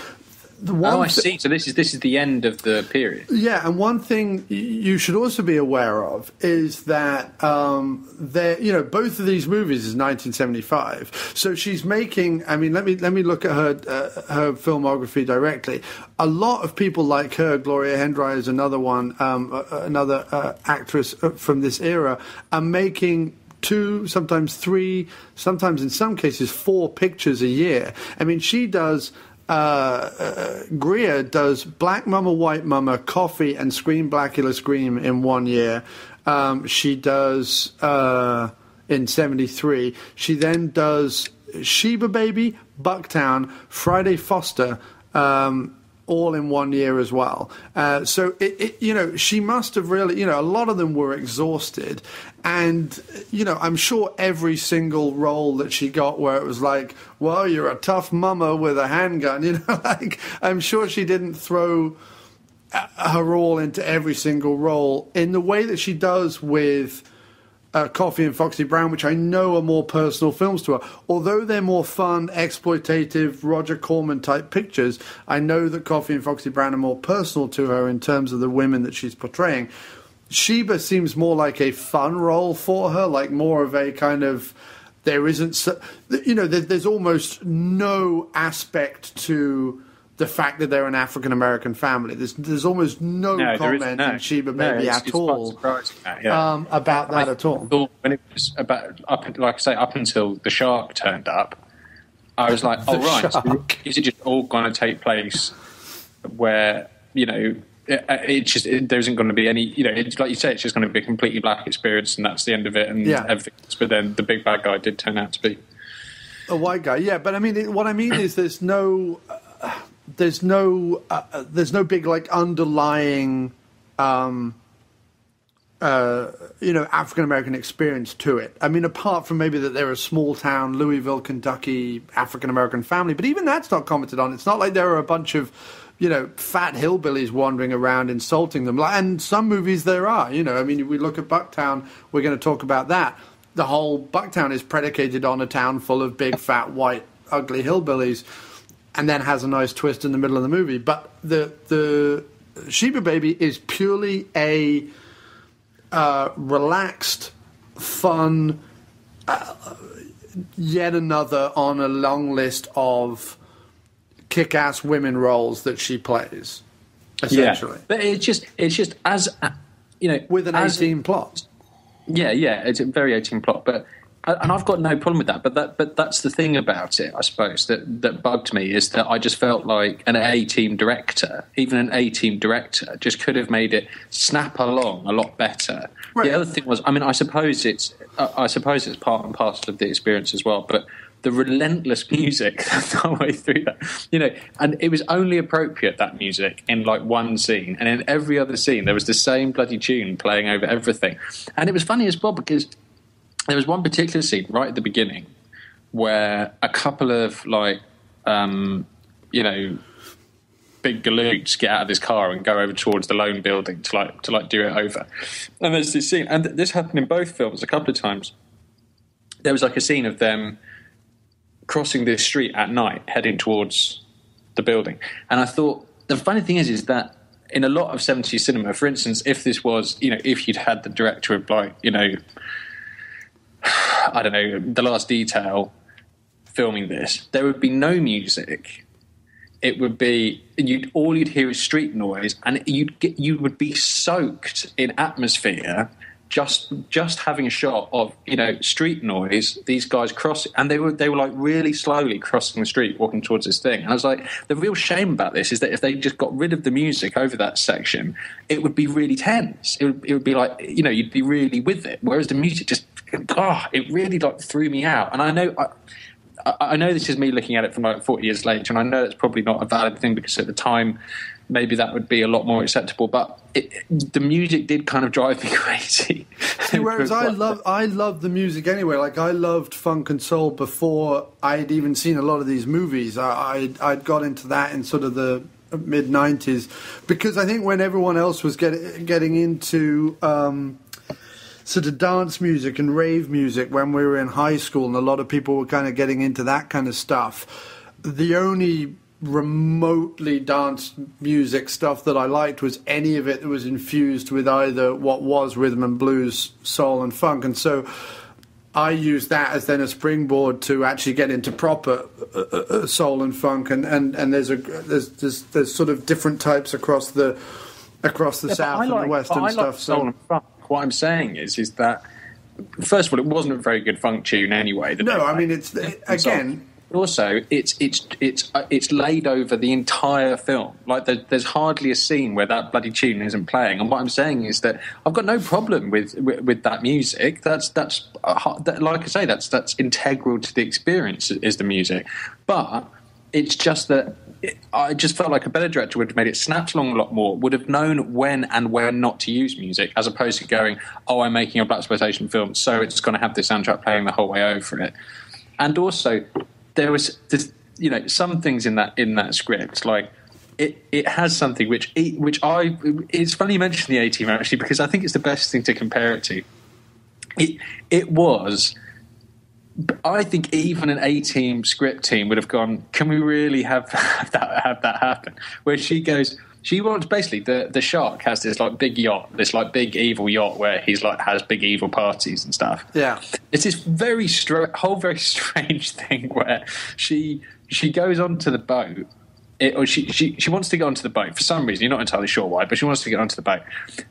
I see. So this is the end of the period. Yeah, and one thing you should also be aware of is that both of these movies is 1975. So she's making. I mean, let me look at her filmography directly. A lot of people like her, Gloria Hendry is another one, another actress from this era, are making 2, sometimes 3, sometimes in some cases 4 pictures a year. I mean, she does. Grier does Black Mama, White Mama, Coffee, and Scream Blackula Scream in 1 year. She does in 73. She then does Sheba Baby, Bucktown, Friday Foster, all in 1 year as well. So she must have really, a lot of them were exhausted, and I'm sure every single role that she got where it was like, well, you're a tough mama with a handgun, I'm sure she didn't throw her all into every single role in the way that she does with Coffee and Foxy Brown, which I know are more personal films to her. Although they're more fun, exploitative, Roger Corman type pictures, I know that Coffee and Foxy Brown are more personal to her in terms of the women that she's portraying. Sheba seems more like a fun role for her, like more of a kind of, there isn't, there's almost no aspect to the fact that they're an African-American family. There's almost no comment in Sheba Baby at all about that at all. When it was about, up until the shark turned up, I was like, oh, right, so is it just all going to take place where, there isn't going to be any, it's like you say, it's just going to be a completely black experience and that's the end of it and everything. But then the big bad guy did turn out to be a white guy. Yeah, but I mean, what I mean is there's no big like underlying African American experience to it. I mean, apart from maybe that they're a small town Louisville, Kentucky African American family, but even that's not commented on. It's not like there are a bunch of fat hillbillies wandering around insulting them. And some movies there are. I mean, we look at Bucktown. We're going to talk about that. The whole Bucktown is predicated on a town full of big, fat, white, ugly hillbillies, and then has a nice twist in the middle of the movie. But the Sheba Baby is purely a relaxed, fun, yet another on a long list of kick-ass women roles that she plays, essentially. Yeah. But it's just as with an 18 plot. Yeah, it's a very 18 plot, and I've got no problem with that. But that's the thing about it, I suppose, that bugged me, is that I just felt like an A-team director, even an A-team director, just could have made it snap along a lot better. Right. The other thing was, I mean, I suppose it's part and parcel of the experience as well, but the relentless music the whole way through that, and it was only appropriate, that music, in like one scene, and in every other scene there was the same bloody tune playing over everything. And it was funny as well because there was one particular scene right at the beginning where a couple of big galoots get out of this car and go over towards the lone building to do it over. And there's this scene, and this happened in both films a couple of times. There was like a scene of them crossing this street at night, heading towards the building. And I thought, the funny thing is that in a lot of 70s cinema, for instance, if this was, if you'd had the director of I don't know, The Last Detail filming this, there would be no music. It would be, all you'd hear is street noise, and you would be soaked in atmosphere just having a shot of street noise, these guys crossing, and they were like really slowly crossing the street, walking towards this thing. And I was like, the real shame about this is that if they just got rid of the music over that section, it would be really tense. It would be like, you'd be really with it, whereas the music just it really like threw me out. And I know this is me looking at it from like 40 years later, and I know that's probably not a valid thing because at the time maybe that would be a lot more acceptable, but the music did kind of drive me crazy. See, whereas I love the music anyway. Like, I loved funk and soul before I'd even seen a lot of these movies. I'd got into that in sort of the mid-90s because I think when everyone else was getting into sort of dance music and rave music when we were in high school, and a lot of people were kind of getting into that kind of stuff, the only remotely dance music stuff that I liked was any of it that was infused with either what was rhythm and blues, soul and funk. And so I used that as then a springboard to actually get into proper soul and funk. And there's sort of different types across the South and the West and stuff. Soul and funk. What I'm saying is that, first of all, it wasn't a very good funk tune anyway. No, I mean, it's again. Also, it's laid over the entire film. Like, there's hardly a scene where that bloody tune isn't playing. And what I'm saying is that I've got no problem with that music. That's like I say, that's integral to the experience, is the music. But it's just that I just felt like a better director would have made it snap along a lot more, would have known when and where not to use music, as opposed to going, I'm making a blaxploitation film, so it's going to have the soundtrack playing the whole way over it. And also, there was some things in that script, like it has something which it's funny you mention the A-Team actually, because I think it's the best thing to compare it to. It was, I think even an A-Team script team would have gone, can we really have that happen? Where she wants basically the shark has this like big yacht, this like big evil yacht where he's like has big evil parties and stuff. Yeah, it's this very strange thing where she goes onto the boat. She wants to get onto the boat for some reason. You're not entirely sure why, but she wants to get onto the boat.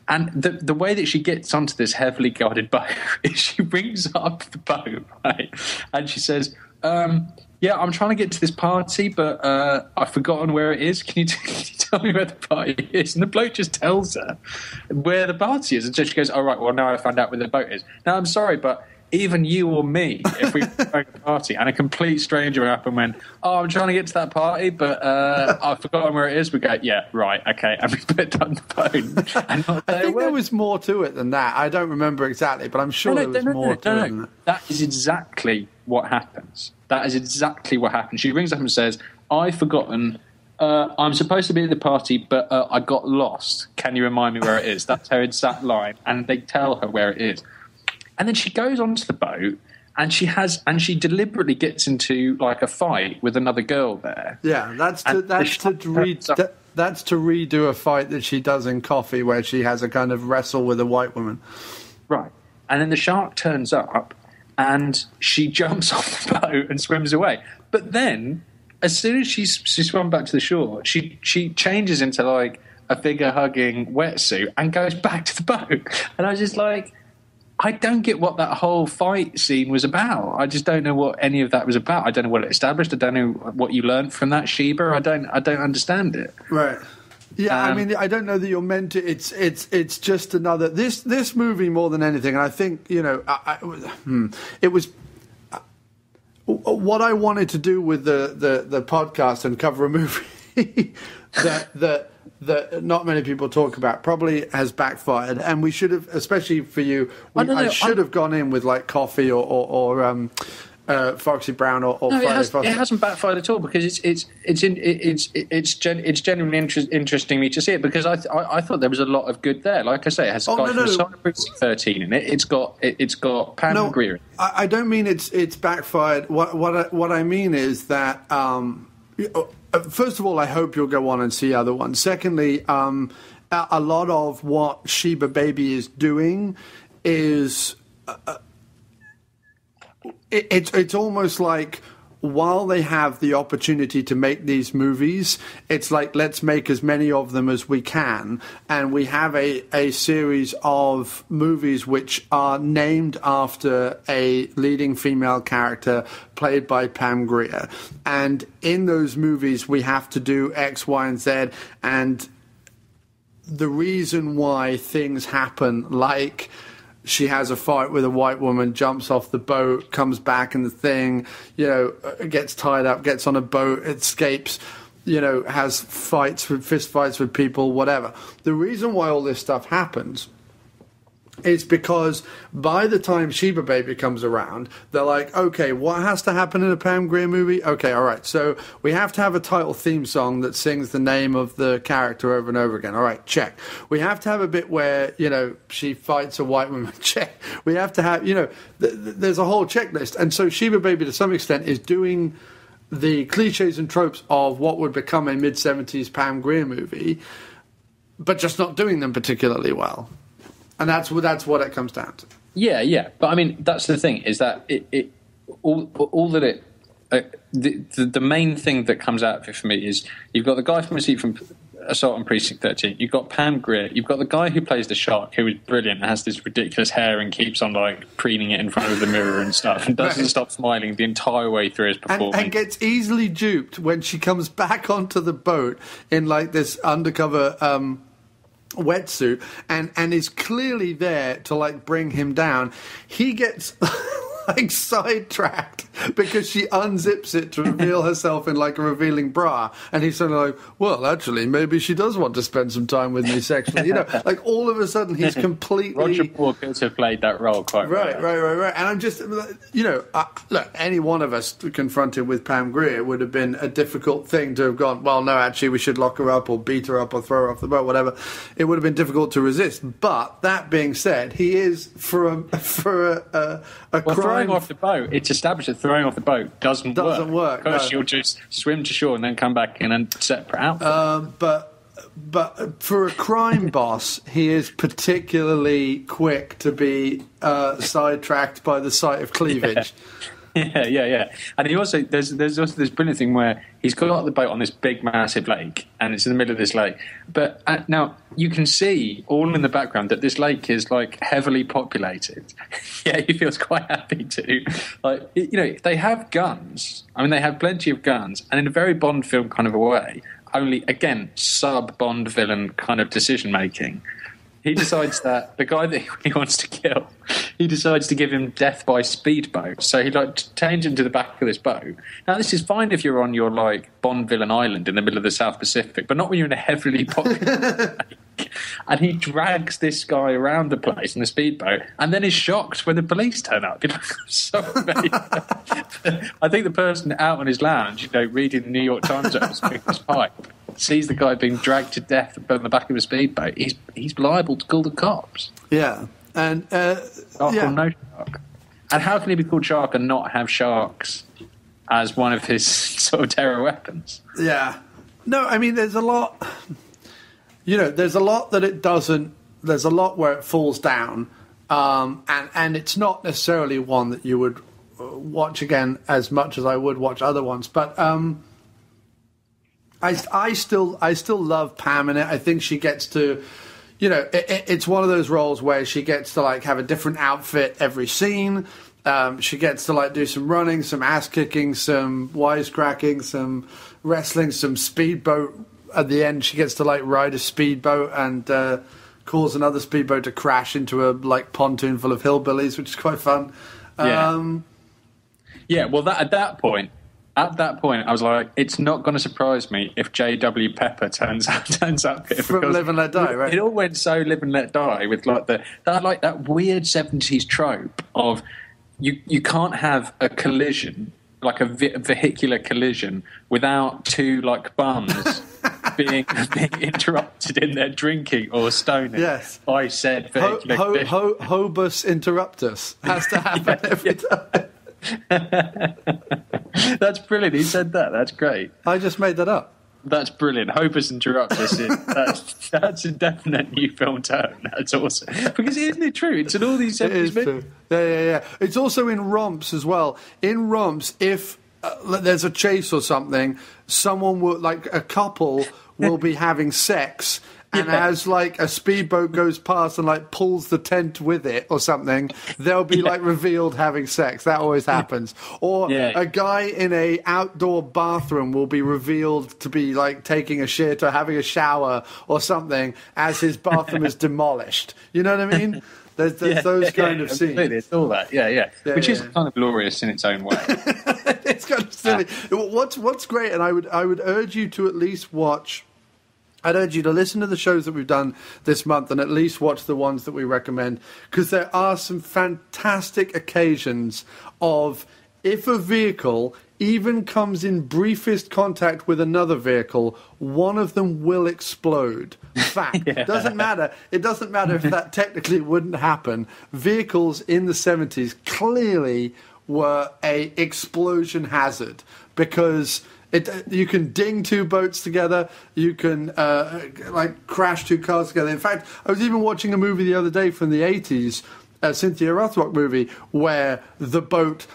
And the way that she gets onto this heavily guarded boat is she brings up the boat, right? And she says, yeah, I'm trying to get to this party, but I've forgotten where it is. Can you tell me where the party is? And the bloke just tells her where the party is. And so she goes, all right, well, now I found out where the boat is. Now, I'm sorry, but even you or me, if we were going to a party and a complete stranger went up and went, oh, I'm trying to get to that party, but I've forgotten where it is, we go, yeah, right, okay, and we put it down the phone. I think there was more to it than that. I don't remember exactly, but I'm sure there was more to it than that. That is exactly what happens. That is exactly what happens. She rings up and says, I've forgotten, I'm supposed to be at the party, but I got lost. Can you remind me where it is? That's her exact line, and they tell her where it is. And then she goes onto the boat, and she deliberately gets into like a fight with another girl there. Yeah, that's to redo a fight that she does in Coffee, where she has a kind of wrestle with a white woman. Right, and then the shark turns up, and she jumps off the boat and swims away. But then, as soon as she's swum back to the shore, she changes into like a figure-hugging wetsuit and goes back to the boat. And I was just like, I don't get what that whole fight scene was about. I just don't know what any of that was about. I don't know what it established. I don't know what you learned from that, Sheba. I don't understand it. Right. Yeah, I mean, I don't know that you're meant to. It's just another this movie more than anything. And I think it was what I wanted to do with the podcast and cover a movie that not many people talk about probably has backfired, and we should have, especially for you, I should have gone in with like Coffee or Foxy Brown or Friday Foster. It hasn't backfired at all, because it's genuinely interesting me to see it, because I thought there was a lot of good there. Like I say, it has got Precinct 13 in it. It's got Pam Grier. I don't mean it's backfired. What I mean is that. First of all, I hope you'll go on and see other ones. Secondly, a lot of what Sheba Baby is doing is it's almost like, while they have the opportunity to make these movies, it's like, let's make as many of them as we can. And we have a series of movies which are named after a leading female character played by Pam Grier. And in those movies, we have to do X, Y, and Z. And the reason why things happen, like she has a fight with a white woman, jumps off the boat, comes back in the thing, gets tied up, gets on a boat, escapes, has fist fights with people, whatever. The reason why all this stuff happens is because by the time Sheba Baby comes around, they're like, okay, what has to happen in a Pam Grier movie? Okay, all right, so we have to have a title theme song that sings the name of the character over and over again. All right, check. We have to have a bit where, she fights a white woman. Check. We have to have, there's a whole checklist. And so Sheba Baby, to some extent, is doing the cliches and tropes of what would become a mid-70s Pam Grier movie, but just not doing them particularly well. And that's what it comes down to. Yeah. But I mean, that's the thing, is that the main thing that comes out of it for me is you've got the guy from Assault on Precinct 13, you've got Pam Grier, you've got the guy who plays the shark, who is brilliant and has this ridiculous hair and keeps on like preening it in front of the mirror and stuff, and doesn't stop smiling the entire way through his performance. And gets easily duped when she comes back onto the boat in like this undercover wetsuit and is clearly there to like bring him down. He gets like sidetracked because she unzips it to reveal herself in like a revealing bra, and he's sort of like, well, actually, maybe she does want to spend some time with me sexually. Like all of a sudden he's completely... Roger Moore could have played that role quite well. Right. And I'm just, look, any one of us confronted with Pam Grier would have been a difficult thing to have gone, well, no, actually, we should lock her up or beat her up or throw her off the boat, whatever. It would have been difficult to resist. But that being said, he is for a crime... throwing off the boat, it's established that throwing off the boat doesn't work. Because you'll just swim to shore and then come back in and separate out. But for a crime boss, he is particularly quick to be sidetracked by the sight of cleavage. Yeah. And he also there's also this brilliant thing where he's got the boat on this big, massive lake, and it's in the middle of this lake. But now you can see all in the background that this lake is like heavily populated. Yeah, he feels quite happy to. Like, they have guns. I mean, they have plenty of guns, and in a very Bond film kind of a way. Only, again, sub-Bond villain kind of decision-making. He decides that the guy that he wants to kill, he decides to give him death by speedboat. So he chains him to the back of this boat. Now, this is fine if you're on your, Bond villain island in the middle of the South Pacific, but not when you're in a heavily populated lake. And he drags this guy around the place in the speedboat and then is shocked when the police turn up. I'm sorry. I think the person out on his lounge, reading the New York Times smoking his pipe, sees the guy being dragged to death on the back of a speedboat. He's liable to call the cops. Yeah. And or no shark. And how can he be called Shark and not have sharks as one of his sort of terror weapons? Yeah. No, I mean, there's a lot... there's a lot that it doesn't... There's a lot where it falls down, and it's not necessarily one that you would watch again as much as I would watch other ones. But I still love Pam in it. I think she gets to... it's one of those roles where she gets to, have a different outfit every scene. She gets to, do some running, some ass-kicking, some wisecracking, some wrestling, some speedboat. At the end, she gets to, ride a speedboat and cause another speedboat to crash into a, pontoon full of hillbillies, which is quite fun. Well, at that point, I was like, it's not going to surprise me if J.W. Pepper turns up here. From Live and Let Die, right? It all went so Live and Let Die with that weird 70s trope of you can't have a collision, like a vehicular collision, without two bums being interrupted in their drinking or stoning. Yes, I said vehicular collision. Hobus interruptus has to happen every time. That's brilliant. He said that. That's great. I just made that up. That's brilliant. Hopus interruptus. That's a definite new film term. That's awesome. Because isn't it true? It's in all these 70s movies. Yeah. It's also in romps as well. In romps, if there's a chase or something, someone will, a couple will be having sex. And as a speedboat goes past and pulls the tent with it or something, they'll be revealed having sex. That always happens. Or a guy in a outdoor bathroom will be revealed to be taking a shit or having a shower or something as his bathroom is demolished. You know what I mean? There's those kind of scenes. It's all that, which is kind of glorious in its own way. It's kind of silly. What's great, and I would urge you to at least watch. I'd urge you to listen to the shows that we've done this month and at least watch the ones that we recommend, because there are some fantastic occasions of if a vehicle even comes in briefest contact with another vehicle, one of them will explode. Fact. It doesn't matter. It doesn't matter if that technically wouldn't happen. Vehicles in the 70s clearly were a explosion hazard because... you can ding two boats together. You can crash two cars together. In fact, I was even watching a movie the other day from the 80s, a Cynthia Rothrock movie, where the boat,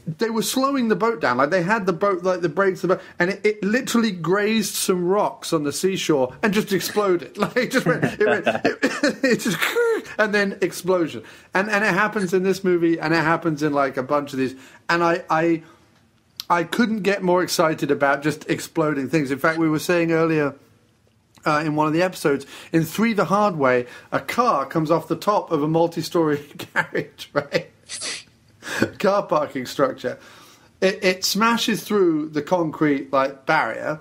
they were slowing the boat down. They had the boat, the brakes, and it literally grazed some rocks on the seashore and just exploded. It just went, it just, and then explosion. And it happens in this movie, and it happens in a bunch of these. And I couldn't get more excited about just exploding things. In fact, we were saying earlier in one of the episodes, in 3 the Hard Way, a car comes off the top of a multi-story garage, right? car parking structure. It smashes through the concrete barrier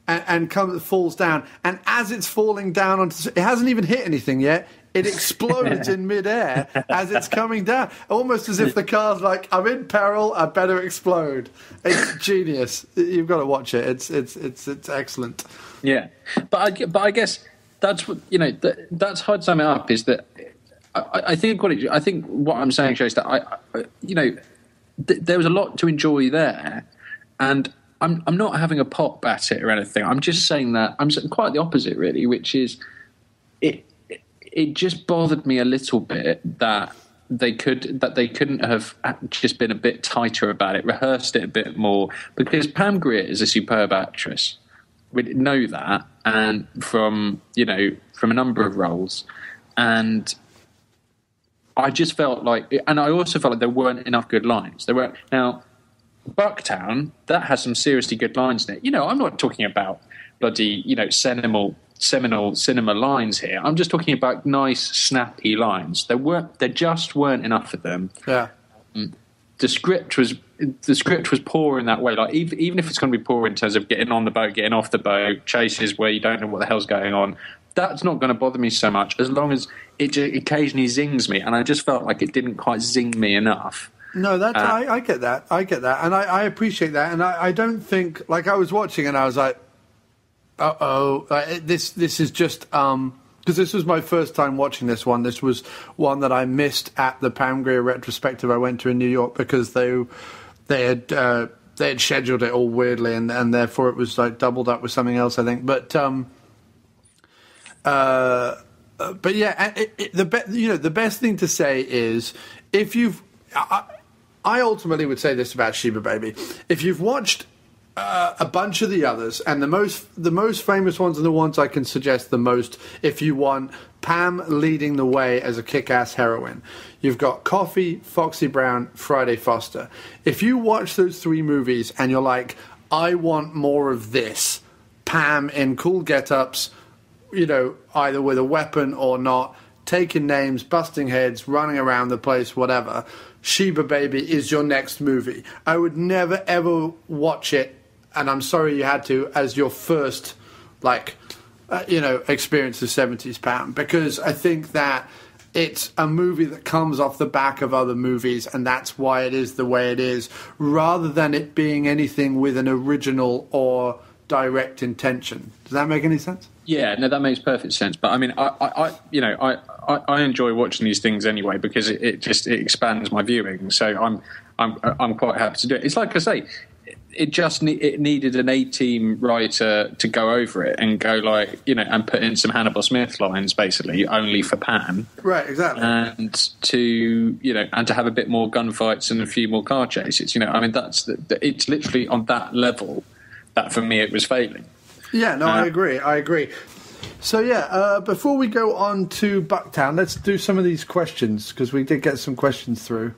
and falls down. And as it's falling down it hasn't even hit anything yet. It explodes in midair as it's coming down, almost as if the car's like, "I'm in peril. I better explode." It's genius. You've got to watch it. It's excellent. Yeah, but I guess that's what that's how to sum it up. Is that I think what I'm saying shows that there was a lot to enjoy there, and I'm not having a pop at it or anything. I'm just saying that I'm quite the opposite, really, which is it just bothered me a little bit that they couldn't have just been a bit tighter about it, rehearsed it a bit more, because Pam Grier is a superb actress. We know that, and from a number of roles, and I just felt like, and I also felt like there weren't enough good lines. There were now Bucktown that has some seriously good lines in it. I'm not talking about bloody seminal cinema lines here. I'm just talking about nice, snappy lines. There just weren't enough of them. Yeah. The script was poor in that way. Like even if it's going to be poor in terms of getting on the boat, getting off the boat, chases where you don't know what the hell's going on, that's not going to bother me so much as long as it just occasionally zings me. And I just felt like it didn't quite zing me enough. No, I get that. I get that, and I appreciate that. And I don't think, I was watching and I was like, this is just because this was my first time watching this one. This was one that I missed at the Pam Grier retrospective I went to in New York because they had scheduled it all weirdly, and therefore it was doubled up with something else, I think. But yeah, the best thing to say is if you've. I ultimately would say this about Sheba Baby: if you've watched a bunch of the others, and the most famous ones are the ones I can suggest the most if you want Pam leading the way as a kick-ass heroine. You've got Coffee, Foxy Brown, Friday Foster. If you watch those three movies and you're like, I want more of this, Pam in cool get-ups, either with a weapon or not, taking names, busting heads, running around the place, whatever, Sheba Baby is your next movie. I would never ever watch it, and I'm sorry you had to, as your first experience of 70s Pam, because I think that it's a movie that comes off the back of other movies, and that's why it is the way it is, rather than it being anything with an original or direct intention. Does that make any sense? Yeah, no, that makes perfect sense. But I mean, I enjoy watching these things anyway because it expands my viewing. So I'm quite happy to do it. It's like I say, it needed an A-team writer to go over it and go and put in some Hannibal Smith lines basically only for Pam. Right, exactly. And to have a bit more gunfights and a few more car chases. I mean, it's literally on that level that for me it was failing. Yeah, no, I agree. So, yeah, before we go on to Bucktown, let's do some of these questions, because we did get some questions through.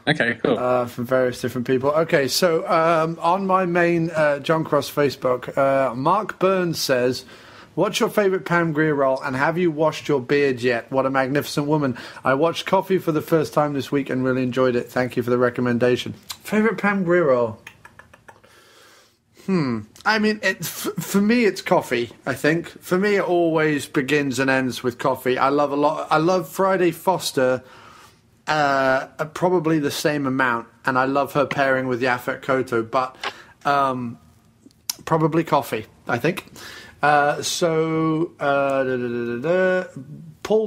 Okay, cool. From various different people. Okay, so on my main John Cross Facebook, Mark Burns says, what's your favourite Pam Grier role, and have you washed your beard yet? What a magnificent woman. I watched Coffee for the first time this week and really enjoyed it. Thank you for the recommendation. Favourite Pam Grier role? I mean, for me, it's Coffee, I think. For me, it always begins and ends with Coffee. I love Friday Foster probably the same amount, and I love her pairing with Yaphet Kotto, but probably Coffee, I think. Paul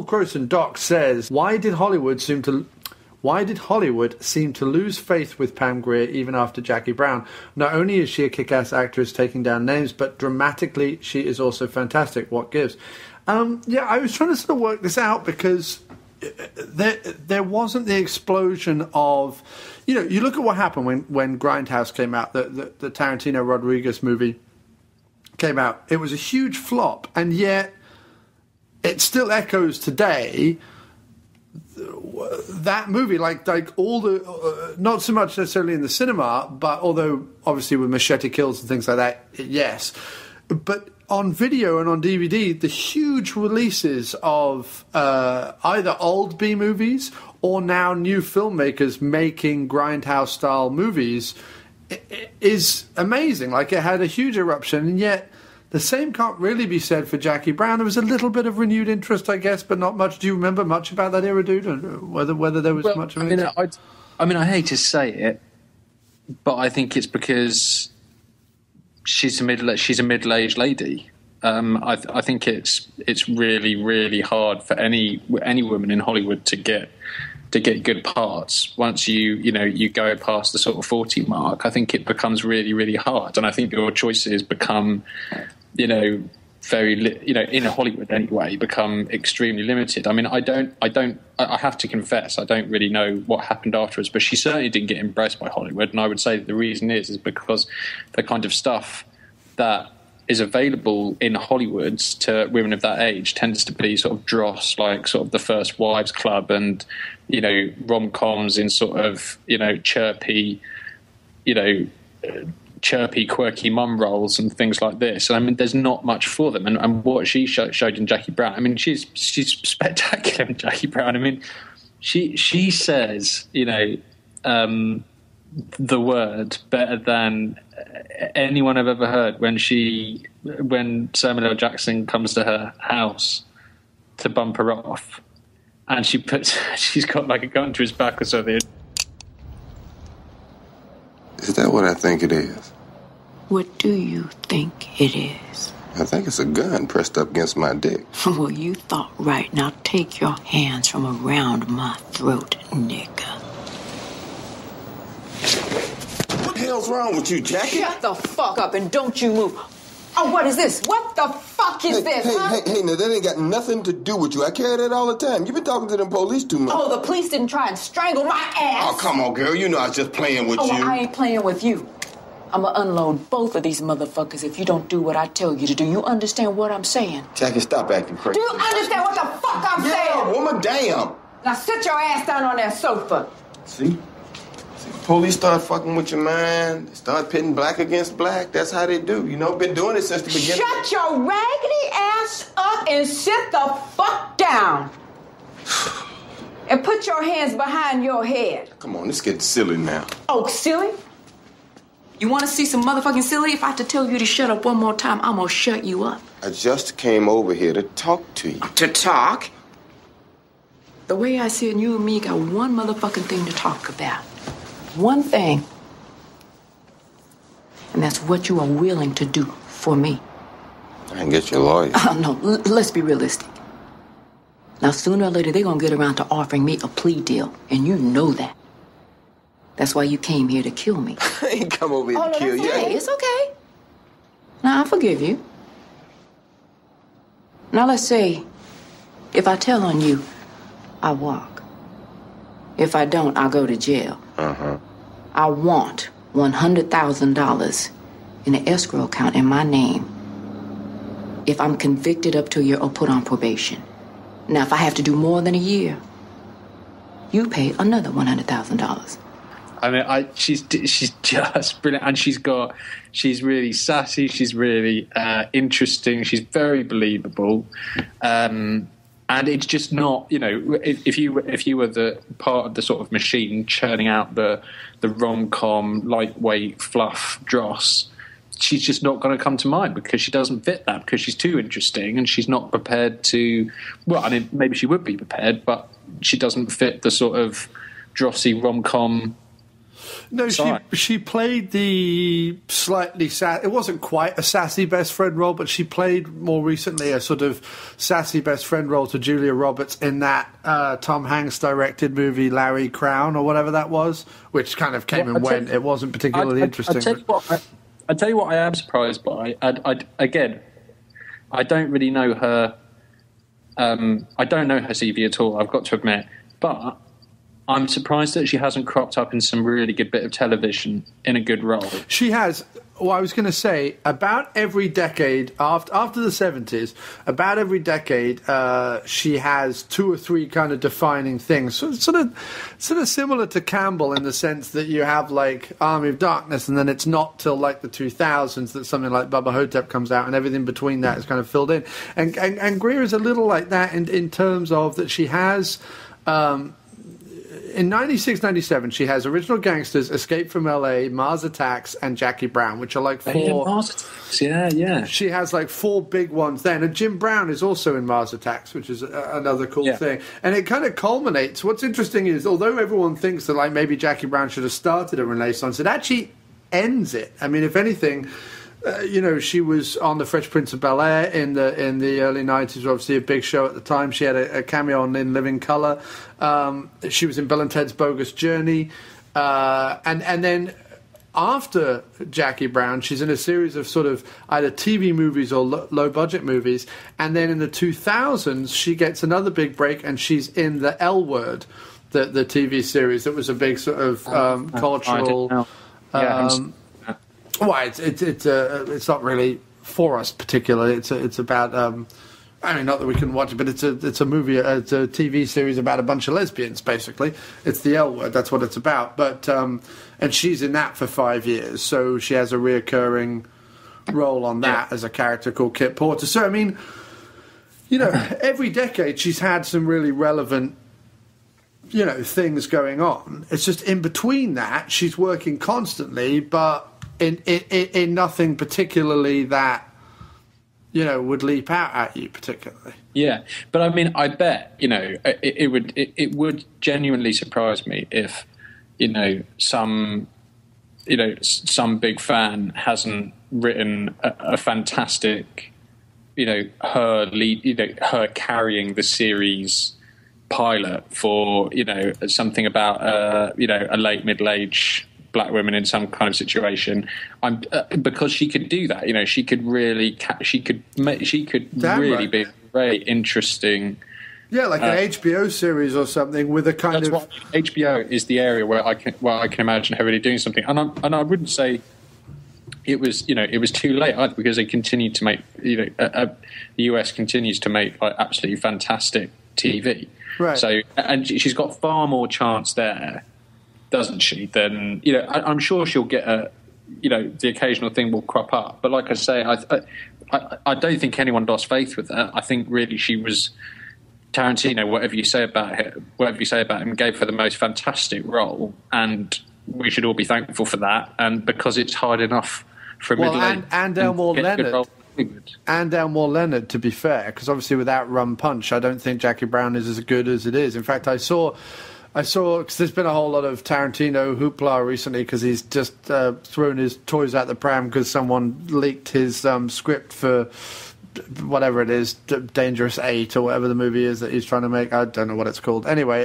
Croson, Doc, says, why did Hollywood seem to lose faith with Pam Grier even after Jackie Brown? Not only is she a kick-ass actress taking down names, but dramatically she is also fantastic. What gives? Yeah, I was trying to sort of work this out because there wasn't the explosion of... you look at what happened when Grindhouse came out, the Tarantino Rodriguez movie came out. It was a huge flop, and yet it still echoes today... that movie, like all the, not so much necessarily in the cinema, but although obviously with Machete Kills and things like that, yes. But on video and on DVD, the huge releases of either old B movies or now new filmmakers making grindhouse-style movies is amazing. Like, it had a huge eruption, and yet the same can't really be said for Jackie Brown. There was a little bit of renewed interest, I guess, but not much. Do you remember much about that era, dude? And whether there was much of it? I hate to say it, but I think it's because she's a middle-aged lady. I think it's really, really hard for any woman in Hollywood to get good parts. Once you go past the sort of 40 mark, I think it becomes really, really hard. And I think your choices become, in Hollywood anyway, become extremely limited. I mean, I have to confess, I don't really know what happened afterwards, but she certainly didn't get embraced by Hollywood. And I would say that the reason is because the kind of stuff that is available in Hollywood to women of that age tends to be sort of dross, like sort of The First Wives Club and, rom-coms in sort of, chirpy, quirky mum roles and things like this. And I mean, there's not much for them. And what she showed in Jackie Brown, I mean, she's spectacular in Jackie Brown. I mean, she says, the word better than anyone I've ever heard when Samuel L. Jackson comes to her house to bump her off, and she's got like a gun to his back or something. Is that what I think it is? What do you think it is? I think it's a gun pressed up against my dick. Well, you thought right. Now take your hands from around my throat, nigga. What the hell's wrong with you, Jackie? Shut the fuck up and don't you move. Oh, what is this? What the fuck is this, huh? Hey, now that ain't got nothing to do with you. I carry that all the time. You've been talking to them police too much. Oh, the police didn't try and strangle my ass. Oh, come on, girl. You know I was just playing with you. Well, I ain't playing with you. I'm gonna unload both of these motherfuckers if you don't do what I tell you to do. You understand what I'm saying? Jackie, stop acting crazy. Do you understand what the fuck I'm saying? Yeah, woman, damn. Now sit your ass down on that sofa. See, police start fucking with your mind. They start pitting black against black. That's how they do. Been doing it since the beginning. Shut your raggedy ass up and sit the fuck down. And put your hands behind your head. Come on, this getting silly now. Oh, silly? You want to see some motherfucking silly? If I have to tell you to shut up one more time, I'm gonna shut you up. I just came over here to talk to you. To talk? The way I see it, you and me got one motherfucking thing to talk about. One thing. And that's what you are willing to do for me. I can get you a lawyer. Oh, no, let's be realistic. Now, sooner or later, they're gonna get around to offering me a plea deal, and you know that. That's why you came here to kill me. I ain't come over here to kill you. Okay. It's okay. Now, I forgive you. Now, let's say, if I tell on you, I walk. If I don't, I'll go to jail. Uh-huh. I want $100,000 in an escrow account in my name if I'm convicted up to a year or put on probation. Now, if I have to do more than a year, you pay another $100,000. I mean, she's just brilliant, and she's really sassy. She's really interesting. She's very believable, and it's just not, if you were the part of the sort of machine churning out the rom-com lightweight fluff dross, she's just not going to come to mind because she doesn't fit that, because she's too interesting and she's not prepared to. Well, I mean, maybe she would be prepared, but she doesn't fit the sort of drossy rom-com. No, she played the slightly sassy. It wasn't quite a sassy best friend role, but she played more recently a sort of sassy best friend role to Julia Roberts in that Tom Hanks directed movie Larry Crown or whatever that was, which kind of came and went. It wasn't particularly interesting. I tell you what, I am surprised by. Again, I don't really know her. I don't know her CV at all, I've got to admit, but I'm surprised that she hasn't cropped up in some really good bit of television in a good role. She has. Well, I was going to say, about every decade, after the 70s, about every decade, she has two or three kind of defining things. So sort of similar to Campbell in the sense that you have, like, Army of Darkness, and then it's not till, like, the 2000s that something like Bubba Hotep comes out, and everything between that is kind of filled in. And Grier is a little like that in terms of that she has... in 96, 97, she has Original Gangsters, Escape from L.A., Mars Attacks, and Jackie Brown, which are like 4... Mars Attacks, yeah. She has like 4 big ones then. And Jim Brown is also in Mars Attacks, which is another cool thing. And it kind of culminates. What's interesting is, although everyone thinks that like maybe Jackie Brown should have started a renaissance, it actually ends it. I mean, if anything... she was on The Fresh Prince of Bel-Air in the early 90s, obviously a big show at the time. She had a cameo on In Living Colour. She was in Bill and Ted's Bogus Journey. And then after Jackie Brown, she's in a series of sort of either TV movies or low-budget movies. And then in the 2000s, she gets another big break, and she's in The L Word, the TV series that was a big sort of cultural... Well, it's not really for us particularly. It's about I mean, not that we can watch it, but it's a movie, it's a TV series about a bunch of lesbians. Basically, it's The L Word. That's what it's about. But and she's in that for 5 years, so she has a reoccurring role on that as a character called Kit Porter. So I mean, every decade she's had some really relevant things going on. It's just in between that she's working constantly, but in nothing particularly that would leap out at you particularly. Yeah, but I mean, I bet it would genuinely surprise me if some big fan hasn't written a fantastic her carrying the series pilot for something about a late middle-age black women in some kind of situation. Because she could do that. She could really be very interesting. Yeah, like an HBO series or something with a kind of. HBO is the area where I can imagine her really doing something, and I wouldn't say it was too late either, because they continue to make the US continues to make like absolutely fantastic TV. Right. So and she's got far more chance there, doesn't she? Then I'm sure she'll get the occasional thing will crop up. But like I say, I don't think anyone lost faith with her. I think really she was Tarantino. Whatever you say about him, gave her the most fantastic role, and we should all be thankful for that. And because it's hard enough for middle-aged and Elmore Leonard. And Elmore Leonard, to be fair, because obviously without Rum Punch, I don't think Jackie Brown is as good as it is. In fact, I saw because there's been a whole lot of Tarantino hoopla recently because he's just thrown his toys out the pram because someone leaked his script for whatever it is, Dangerous 8 or whatever the movie is that he's trying to make. I don't know what it's called. Anyway,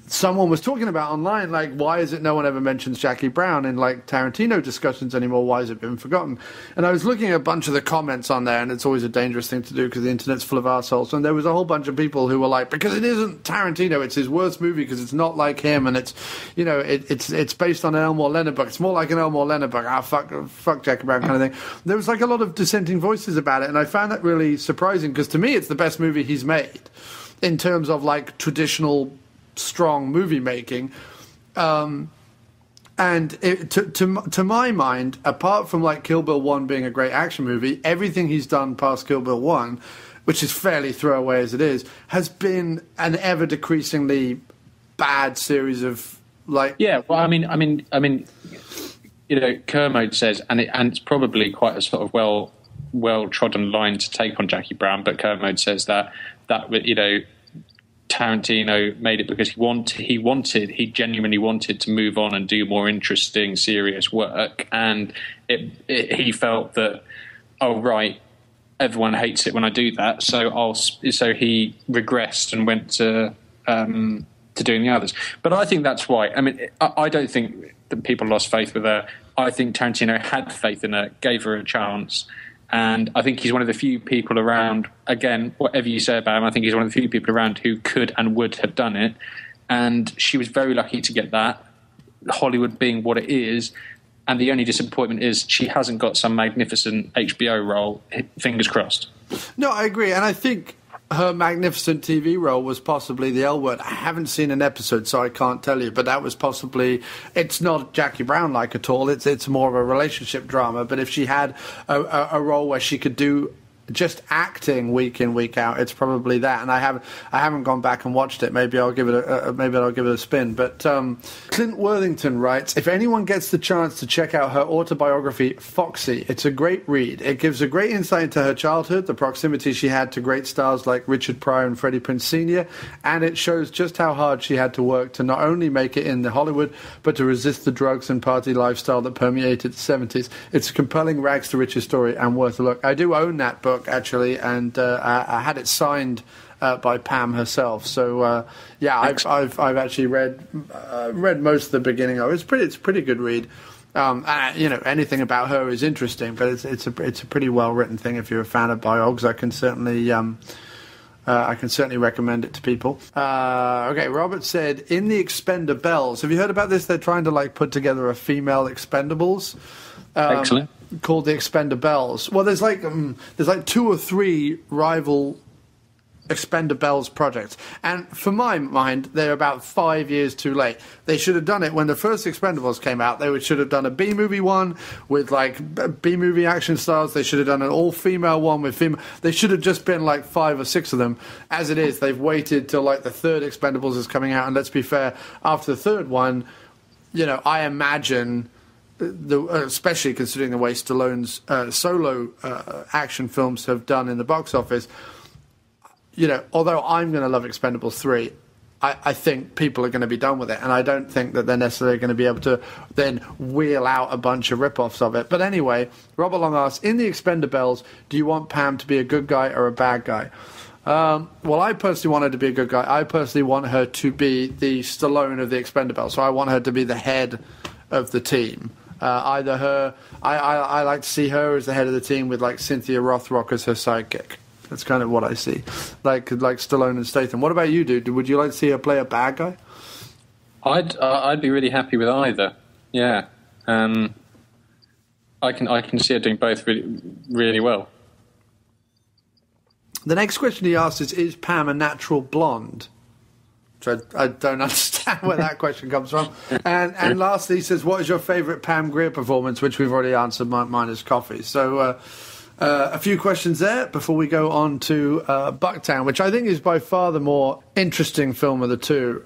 someone was talking about online, like, why is it no one ever mentions Jackie Brown in, like, Tarantino discussions anymore? Why has it been forgotten? And I was looking at a bunch of the comments on there, and it's always a dangerous thing to do because the internet's full of arseholes. And there was a whole bunch of people who were like, because it isn't Tarantino, it's his worst movie because it's not like him, and it's, it's based on an Elmore Leonard book. It's more like an Elmore Leonard book. Fuck Jackie Brown kind of thing. There was, like, a lot of dissenting voices about it, and I found that really surprising because to me it's the best movie he's made in terms of, like, traditional strong movie making, and to my mind, apart from like Kill Bill 1 being a great action movie, everything he's done past Kill Bill 1, which is fairly throwaway as it is, has been an ever decreasingly bad series of like. Yeah, well, I mean, Kermode says, and it's probably quite a sort of well trodden line to take on Jackie Brown, but Kermode says that Tarantino made it because he genuinely wanted to move on and do more interesting, serious work, and he felt that, oh right, everyone hates it when I do that, so he regressed and went to doing the others. But I think that's why. I mean, I don't think that people lost faith with her. I think Tarantino had faith in her, gave her a chance. And I think he's one of the few people around, again, whatever you say about him, I think he's one of the few people around who could and would have done it. And she was very lucky to get that, Hollywood being what it is. And the only disappointment is she hasn't got some magnificent HBO role, fingers crossed. No, I agree. And I think her magnificent TV role was possibly The L Word. I haven't seen an episode, so I can't tell you. But that was possibly... It's not Jackie Brown-like at all. It's more of a relationship drama. But if she had a role where she could do... just acting week in, week out, it's probably that. And I haven't gone back and watched it. Maybe I'll give it a spin. But Clint Worthington writes, if anyone gets the chance to check out her autobiography, Foxy, it's a great read. It gives a great insight into her childhood, the proximity she had to great stars like Richard Pryor and Freddie Prinze Sr., and it shows just how hard she had to work to not only make it in Hollywood, but to resist the drugs and party lifestyle that permeated the 70s. It's a compelling rags to riches story and worth a look. I do own that book, actually, and I had it signed by Pam herself. So I've actually read most of the beginning of it. It's a pretty good read. Anything about her is interesting, but it's a pretty well written thing. If you're a fan of biogs, I can certainly recommend it to people. Okay, Robert said, in the Expendables, have you heard about this? They're trying to put together a female Expendables. Excellent. Called the Expendables. Well, there's 2 or 3 rival Expendables projects, and for my mind, they're about 5 years too late. They should have done it when the first Expendables came out. They should have done a B-movie one with B-movie action stars. They should have done an all-female one with female. They should have just been 5 or 6 of them. As it is, they've waited till the third Expendables is coming out, and let's be fair, after the third one, I imagine, especially considering the way Stallone's solo action films have done in the box office, although I'm going to love Expendables 3, I think people are going to be done with it, and I don't think that they're necessarily going to be able to then wheel out a bunch of rip-offs of it. But anyway, Robert Long asks, in the Expendables, do you want Pam to be a good guy or a bad guy? Well, I personally want her to be a good guy. I personally want her to be the Stallone of the Expendables, so I want her to be the head of the team. Either her, I like to see her as the head of the team with Cynthia Rothrock as her sidekick. That's kind of what I see, like Stallone and Statham. What about you, dude? Would you like to see her play a bad guy? I'd be really happy with either. Yeah, I can see her doing both really, really well. The next question he asks is Pam a natural blonde? Which I don't understand where that question comes from. And lastly, he says, what is your favourite Pam Grier performance? Which we've already answered. Mine is Coffee. So a few questions there before we go on to Bucktown, which I think is by far the more interesting film of the two.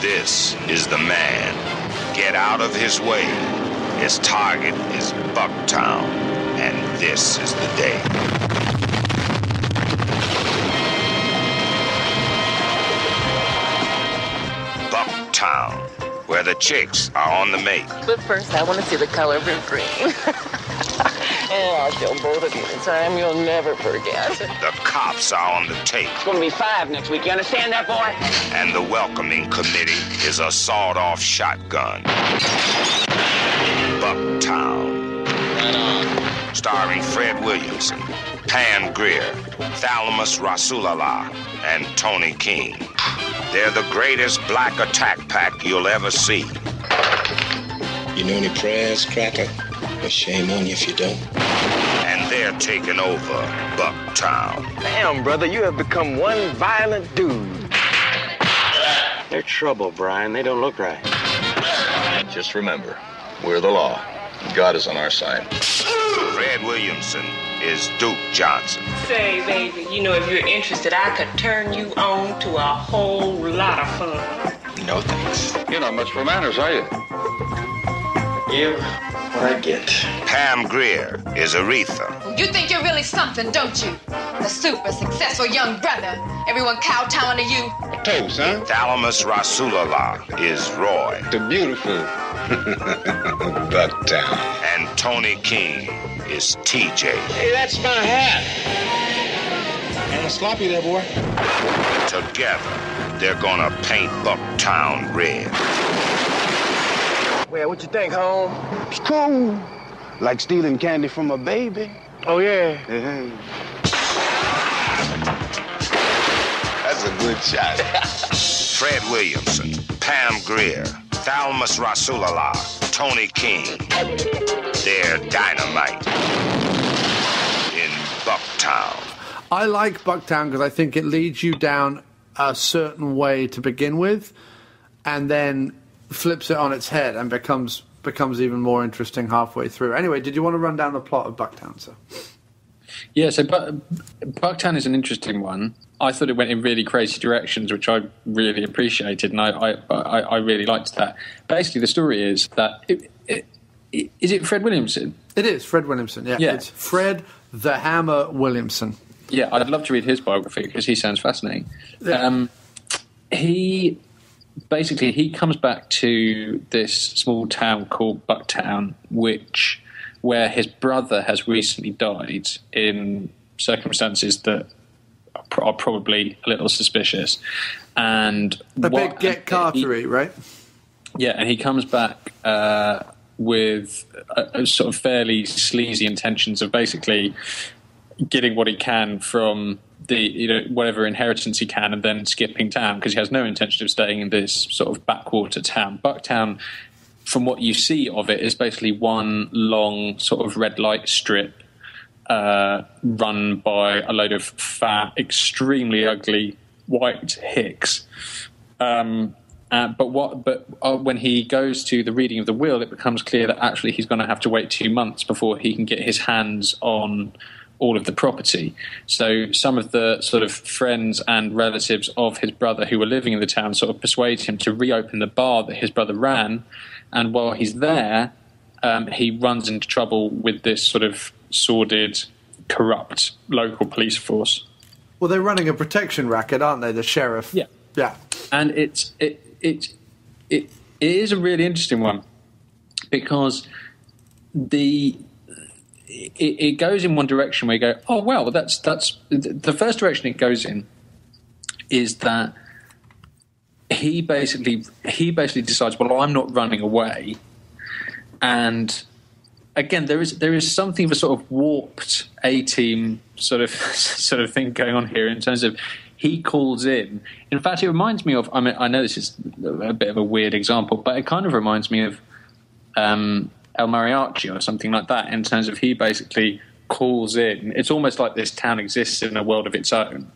This is the man. Get out of his way. His target is Bucktown, and this is the day. Bucktown, where the chicks are on the make. But first, I want to see the color of her green. And I'll show both of you a time you'll never forget. The cops are on the take. It's going to be 5 next week. You understand that, boy? And the welcoming committee is a sawed-off shotgun. Bucktown. Right on. Starring Fred Williamson, Pam Grier, Thalamus Rasulullah, and Tony King. They're the greatest black attack pack you'll ever see. You know any prayers, Cracker? Well, shame on you if you don't. And they're taking over Bucktown. Damn, brother, you have become one violent dude. They're trouble, Brian. They don't look right. Just remember, we're the law. God is on our side. Fred Williamson is Duke Johnson. Say, baby, you know, if you're interested, I could turn you on to a whole lot of fun. No thanks. You're not much for manners, are you? Give what I get. Pam Grier is Aretha. You think you're really something, don't you? The super successful young brother. Everyone kowtowing to you. A toast, huh? Thalamus Rasulullah is Roy. The beautiful Bucktown. And Tony King is TJ. Hey, that's my hat. And sloppy there, boy. Together, they're gonna paint Bucktown red. Well, what you think, home? It's cool. Like stealing candy from a baby. Oh, yeah. That's a good shot. Fred Williamson, Pam Grier, Thalamus Rasulullah, Tony King. They're dynamite in Bucktown. I like Bucktown because I think it leads you down a certain way to begin with, and then flips it on its head and becomes becomes even more interesting halfway through. Anyway, did you want to run down the plot of Bucktown, sir? Yeah, so Bucktown is an interesting one. I thought it went in really crazy directions, which I really appreciated, and I really liked that. Basically, the story is that... Is it Fred Williamson? It is Fred Williamson, yeah. It's Fred the Hammer Williamson. Yeah, I'd love to read his biography because he sounds fascinating. Yeah. He comes back to this small town called Bucktown, where his brother has recently died in circumstances that are probably a little suspicious. And a bit Get Cartery, right? Yeah, and he comes back with a sort of fairly sleazy intentions of basically getting what he can from the whatever inheritance he can, and then skipping town because he has no intention of staying in this sort of backwater town. Bucktown, from what you see of it, is basically one long sort of red light strip run by a load of fat, extremely ugly white hicks. But when he goes to the reading of the will, it becomes clear that actually he's going to have to wait 2 months before he can get his hands on all of the property. So some of the sort of friends and relatives of his brother who were living in the town sort of persuade him to reopen the bar that his brother ran. And while he's there, he runs into trouble with this sort of sordid, corrupt local police force. Well, they're running a protection racket, aren't they? The sheriff. Yeah. Yeah. And it is a really interesting one because it goes in one direction where you go, oh well, that's the first direction it goes in is that he basically decides, well, I'm not running away, and again there is something of a sort of warped A-team sort of thing going on here in terms of. He calls in. In fact, it reminds me of. I mean, I know this is a bit of a weird example, but it kind of reminds me of El Mariachi or something like that. In terms of he basically calls in. It's almost like this town exists in a world of its own,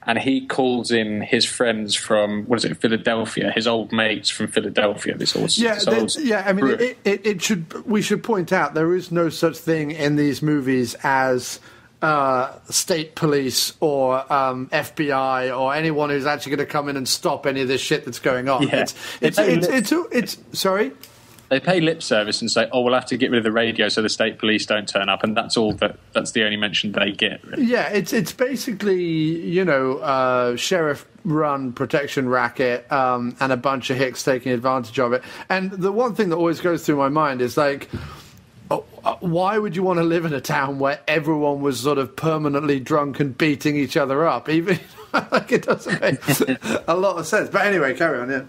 and he calls in his friends from Philadelphia, his old mates from Philadelphia. I mean, we should point out there is no such thing in these movies as. State police or FBI or anyone who's actually going to come in and stop any of this shit that's going on. Yeah. It's sorry? They pay lip service and say, oh, we'll have to get rid of the radio so the state police don't turn up, and that's all that's the only mention they get, really. Yeah, it's basically, sheriff run protection racket and a bunch of hicks taking advantage of it. And the one thing that always goes through my mind is like, why would you want to live in a town where everyone was sort of permanently drunk and beating each other up? Even like it doesn't make a lot of sense. But anyway, carry on. Yeah.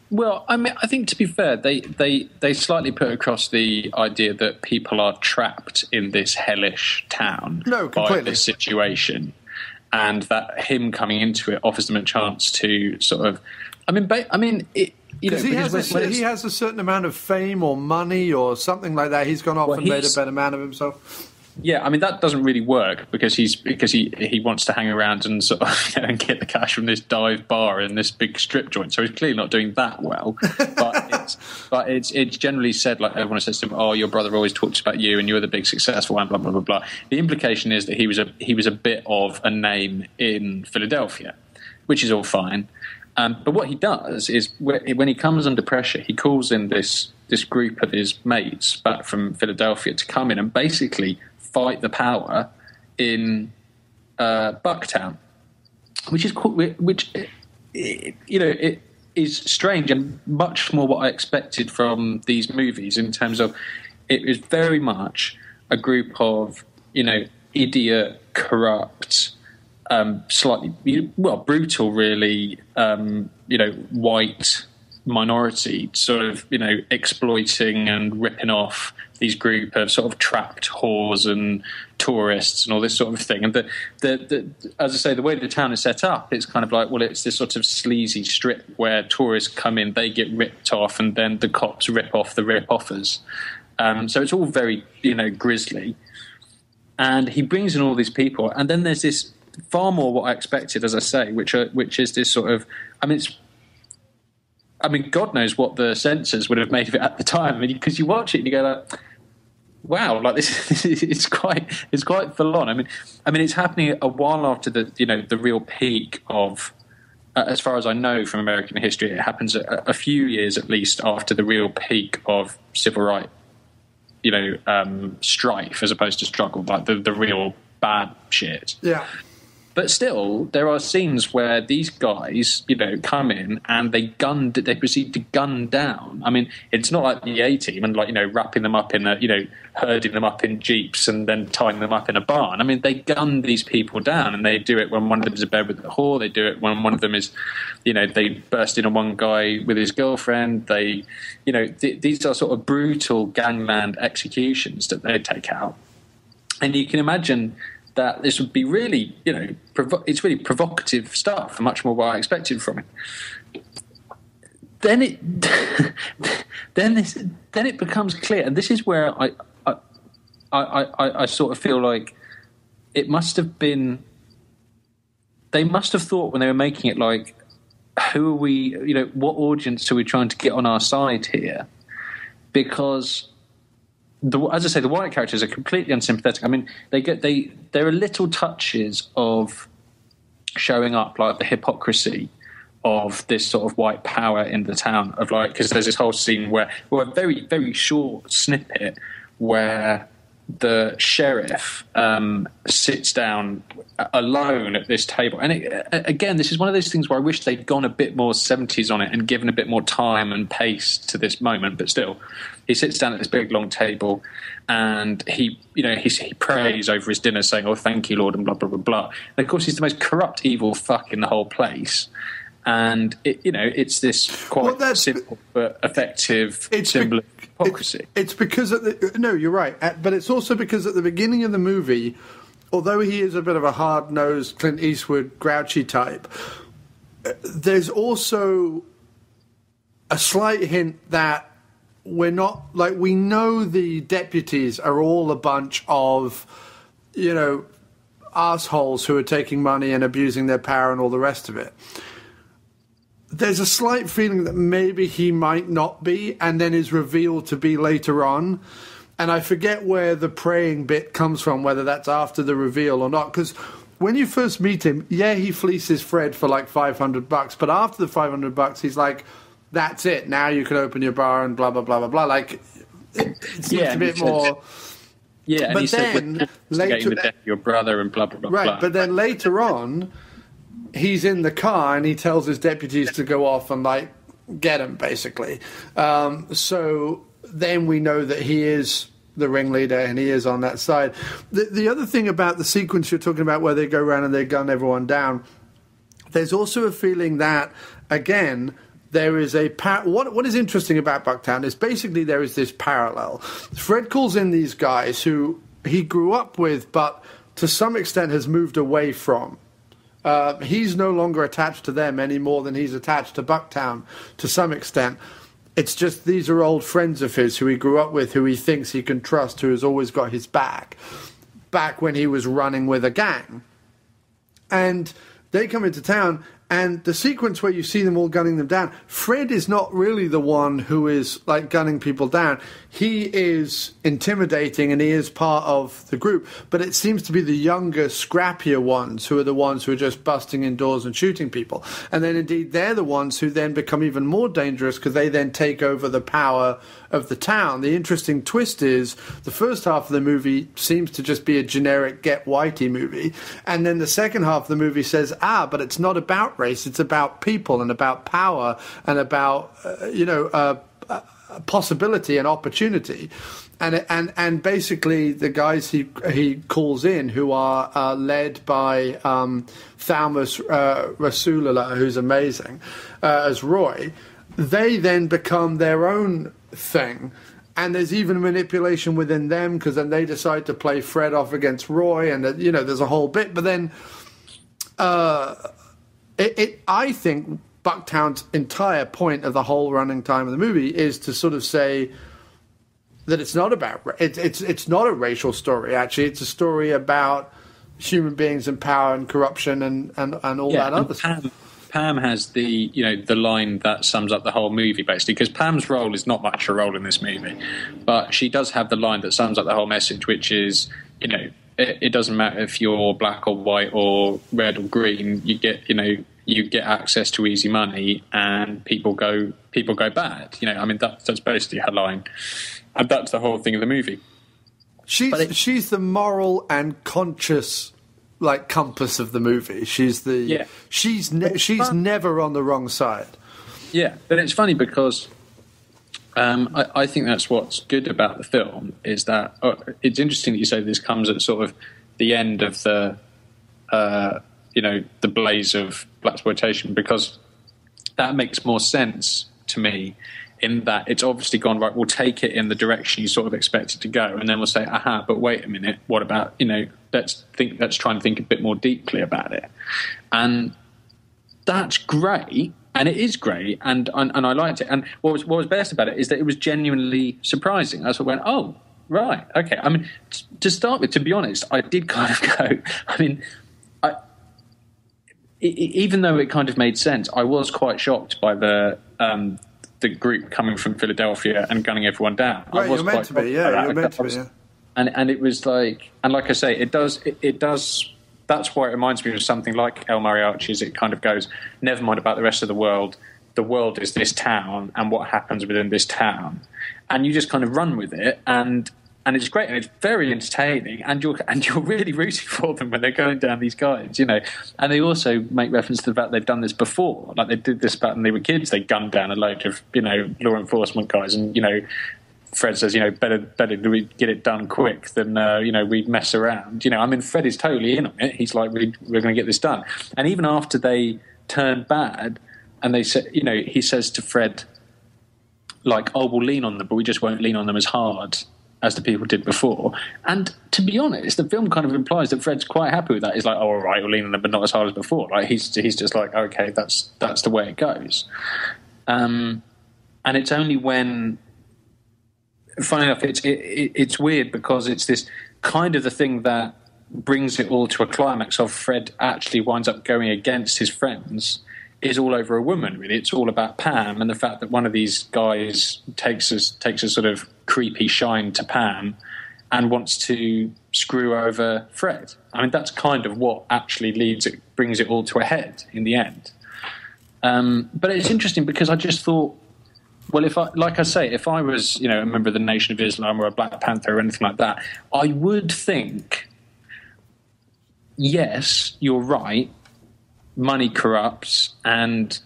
Well, I mean, I think to be fair, they slightly put across the idea that people are trapped in this hellish town by this situation, and that him coming into it offers them a chance to sort of. Because he has a certain amount of fame or money or something like that. He's gone off and made a better man of himself. Yeah, I mean that doesn't really work because he wants to hang around and sort of and get the cash from this dive bar and this big strip joint. So he's clearly not doing that well. But it's generally said, like everyone says to him, "Oh, your brother always talks about you, and you're the big successful one." Blah blah blah blah. The implication is that he was a bit of a name in Philadelphia, which is all fine. But what he does is when he comes under pressure, he calls in this group of his mates back from Philadelphia to come in and basically fight the power in Bucktown, which it is strange and much more what I expected from these movies in terms of it is very much a group of idiot, corrupt. Slightly, brutal, really, white minority sort of, exploiting and ripping off these group of sort of trapped whores and tourists and all this sort of thing. And as I say, the way the town is set up, it's kind of like, well, it's this sort of sleazy strip where tourists come in, they get ripped off, and then the cops rip off the rip-offers. So it's all very, grisly. And he brings in all these people, and then there's this far more what I expected, as I say, which is this sort of. I mean, I mean, God knows what the censors would have made of it at the time. I mean, because you watch it and you go like, wow, like this it's quite full on. I mean, it's happening a while after the real peak of, as far as I know from American history, it happens a few years at least after the real peak of civil rights, strife as opposed to struggle, like the real bad shit. Yeah. But still, there are scenes where these guys, come in and they proceed to gun down. I mean, it's not like the A-Team and wrapping them up in herding them up in jeeps and then tying them up in a barn. I mean, they gun these people down, and they do it when one of them is in bed with the whore. They do it when one of them is, they burst in on one guy with his girlfriend. They, these are sort of brutal gangland executions that they take out. And you can imagine that this would be really, it's really provocative stuff, much more what I expected from it. Then it becomes clear, and this is where I sort of feel like it must have been. They must have thought when they were making it, like, who are we? What audience are we trying to get on our side here? Because, as I say, the white characters are completely unsympathetic. I mean, there are little touches of showing up, like the hypocrisy of this sort of white power in the town, of like, because there's this whole scene where a very, very short snippet where the sheriff sits down alone at this table. And again, this is one of those things where I wish they'd gone a bit more 70s on it and given a bit more time and pace to this moment. But still, he sits down at this big, long table and he prays over his dinner saying, "Oh, thank you, Lord," and blah, blah, blah, blah. And of course, he's the most corrupt, evil fuck in the whole place. And, it's this quite simple but effective symbol of hypocrisy. It's because no, you're right. But it's also because at the beginning of the movie, although he is a bit of a hard-nosed Clint Eastwood grouchy type, there's also a slight hint that we're not, like, we know the deputies are all a bunch of, assholes who are taking money and abusing their power and all the rest of it. There's a slight feeling that maybe he might not be, and then is revealed to be later on. And I forget where the praying bit comes from, whether that's after the reveal or not. Because when you first meet him, he fleeces Fred for like $500. But after the $500, he's like, that's it. Now you can open your bar and blah, blah, blah, blah, blah. Like, it seems a bit more... Yeah, and but he then, said, later, the death of your brother and blah, blah, blah, right, blah. But then later on, he's in the car and he tells his deputies to go off and, like, get him, basically. So then we know that he is the ringleader and he is on that side. The other thing about the sequence you're talking about where they go around and they gun everyone down, there's also a feeling that, again, there is a... What is interesting about Bucktown is basically there is this parallel. Fred calls in these guys who he grew up with but to some extent has moved away from. He's no longer attached to them any more than he's attached to Bucktown to some extent. It's just these are old friends of his who he grew up with, who he thinks he can trust, who has always got his back when he was running with a gang. And they come into town, and the sequence where you see them all gunning them down, Fred is not really the one who is, like, gunning people down. He is intimidating and he is part of the group, but it seems to be the younger, scrappier ones who are the ones who are just busting in doors and shooting people. And then, indeed, they're the ones who then become even more dangerous because they then take over the power of the town. The interesting twist is the first half of the movie seems to just be a generic Get Whitey movie, and then the second half of the movie says, but it's not about race, it's about people and about power and about, possibility and opportunity. And basically the guys he calls in, who are led by Thalmus Rasulullah, who's amazing, as Roy, they then become their own thing. And there's even manipulation within them because then they decide to play Fred off against Roy, and there's a whole bit. But then I think Bucktown's entire point of the whole running time of the movie is to sort of say that it's not about it's not a racial story. Actually, it's a story about human beings and power and corruption and all that other stuff. Pam has the line that sums up the whole movie, basically, because Pam's role is not much a role in this movie, but she does have the line that sums up the whole message, which is, it doesn't matter if you're black or white or red or green, you get access to easy money, and people go bad. That's basically her line, and that's the whole thing of the movie. She's the moral and conscious compass of the movie. She's never on the wrong side. Yeah, but it's funny because I think that's what's good about the film is that it's interesting that you say this comes at sort of the end of the the blaze of blaxploitation, because that makes more sense to me in that it's obviously gone, right, we'll take it in the direction you sort of expect it to go, and then we'll say, aha, but wait a minute, what about, let's try and think a bit more deeply about it. And that's great, and it is great, and I liked it. And what was best about it is that it was genuinely surprising. I sort of went, oh, right, okay. I mean, to start with, to be honest, I did kind of go, even though it kind of made sense, I was quite shocked by the group coming from Philadelphia and gunning everyone down. Right, you're meant to be, yeah. You're meant to be, yeah. And it was like, and like I say, it does. That's why it reminds me of something like El Mariachi's. It kind of goes, never mind about the rest of the world. The world is this town, and what happens within this town, and you just kind of run with it, and it's great, and it's very entertaining, and you're really rooting for them when they're going down these guides, And they also make reference to the fact they've done this before, like they did this back when they were kids. They gunned down a load of law enforcement guys, and Fred says, better we get it done quick than we mess around. Fred is totally in on it. He's like, we're going to get this done. And even after they turn bad, and they say, he says to Fred, like, oh, we'll lean on them, but we just won't lean on them as hard as the people did before. And to be honest, the film kind of implies that Fred's quite happy with that. He's like, oh, all right, we'll lean on them, but not as hard as before. Like, he's just like, okay, that's the way it goes. And it's only when, funny enough, it's weird because it's this kind of the thing that brings it all to a climax of Fred actually winds up going against his friends is all over a woman, really. It's all about Pam and the fact that one of these guys takes a sort of creepy shine to Pam and wants to screw over Fred. That's kind of what actually brings it all to a head in the end. But it's interesting because I just thought, well, if I was, a member of the Nation of Islam or a Black Panther or anything like that, I would think, yes, you're right, money corrupts, and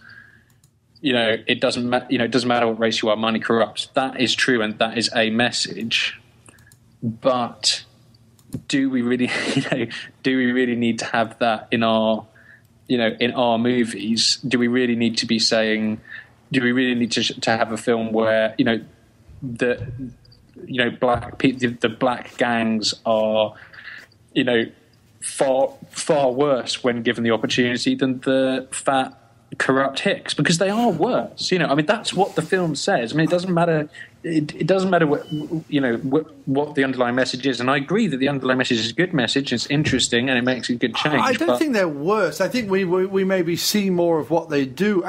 it doesn't matter what race you are, money corrupts. That is true, and that is a message. But do we really need to have that in our movies? Do we really need to be saying? Do we really need to have a film where the black gangs are far worse when given the opportunity than the fat corrupt hicks, because they are worse. That's what the film says. It doesn't matter. It doesn't matter what the underlying message is. And I agree that the underlying message is a good message. It's interesting and it makes a good change. I don't think they're worse. I think we maybe see more of what they do.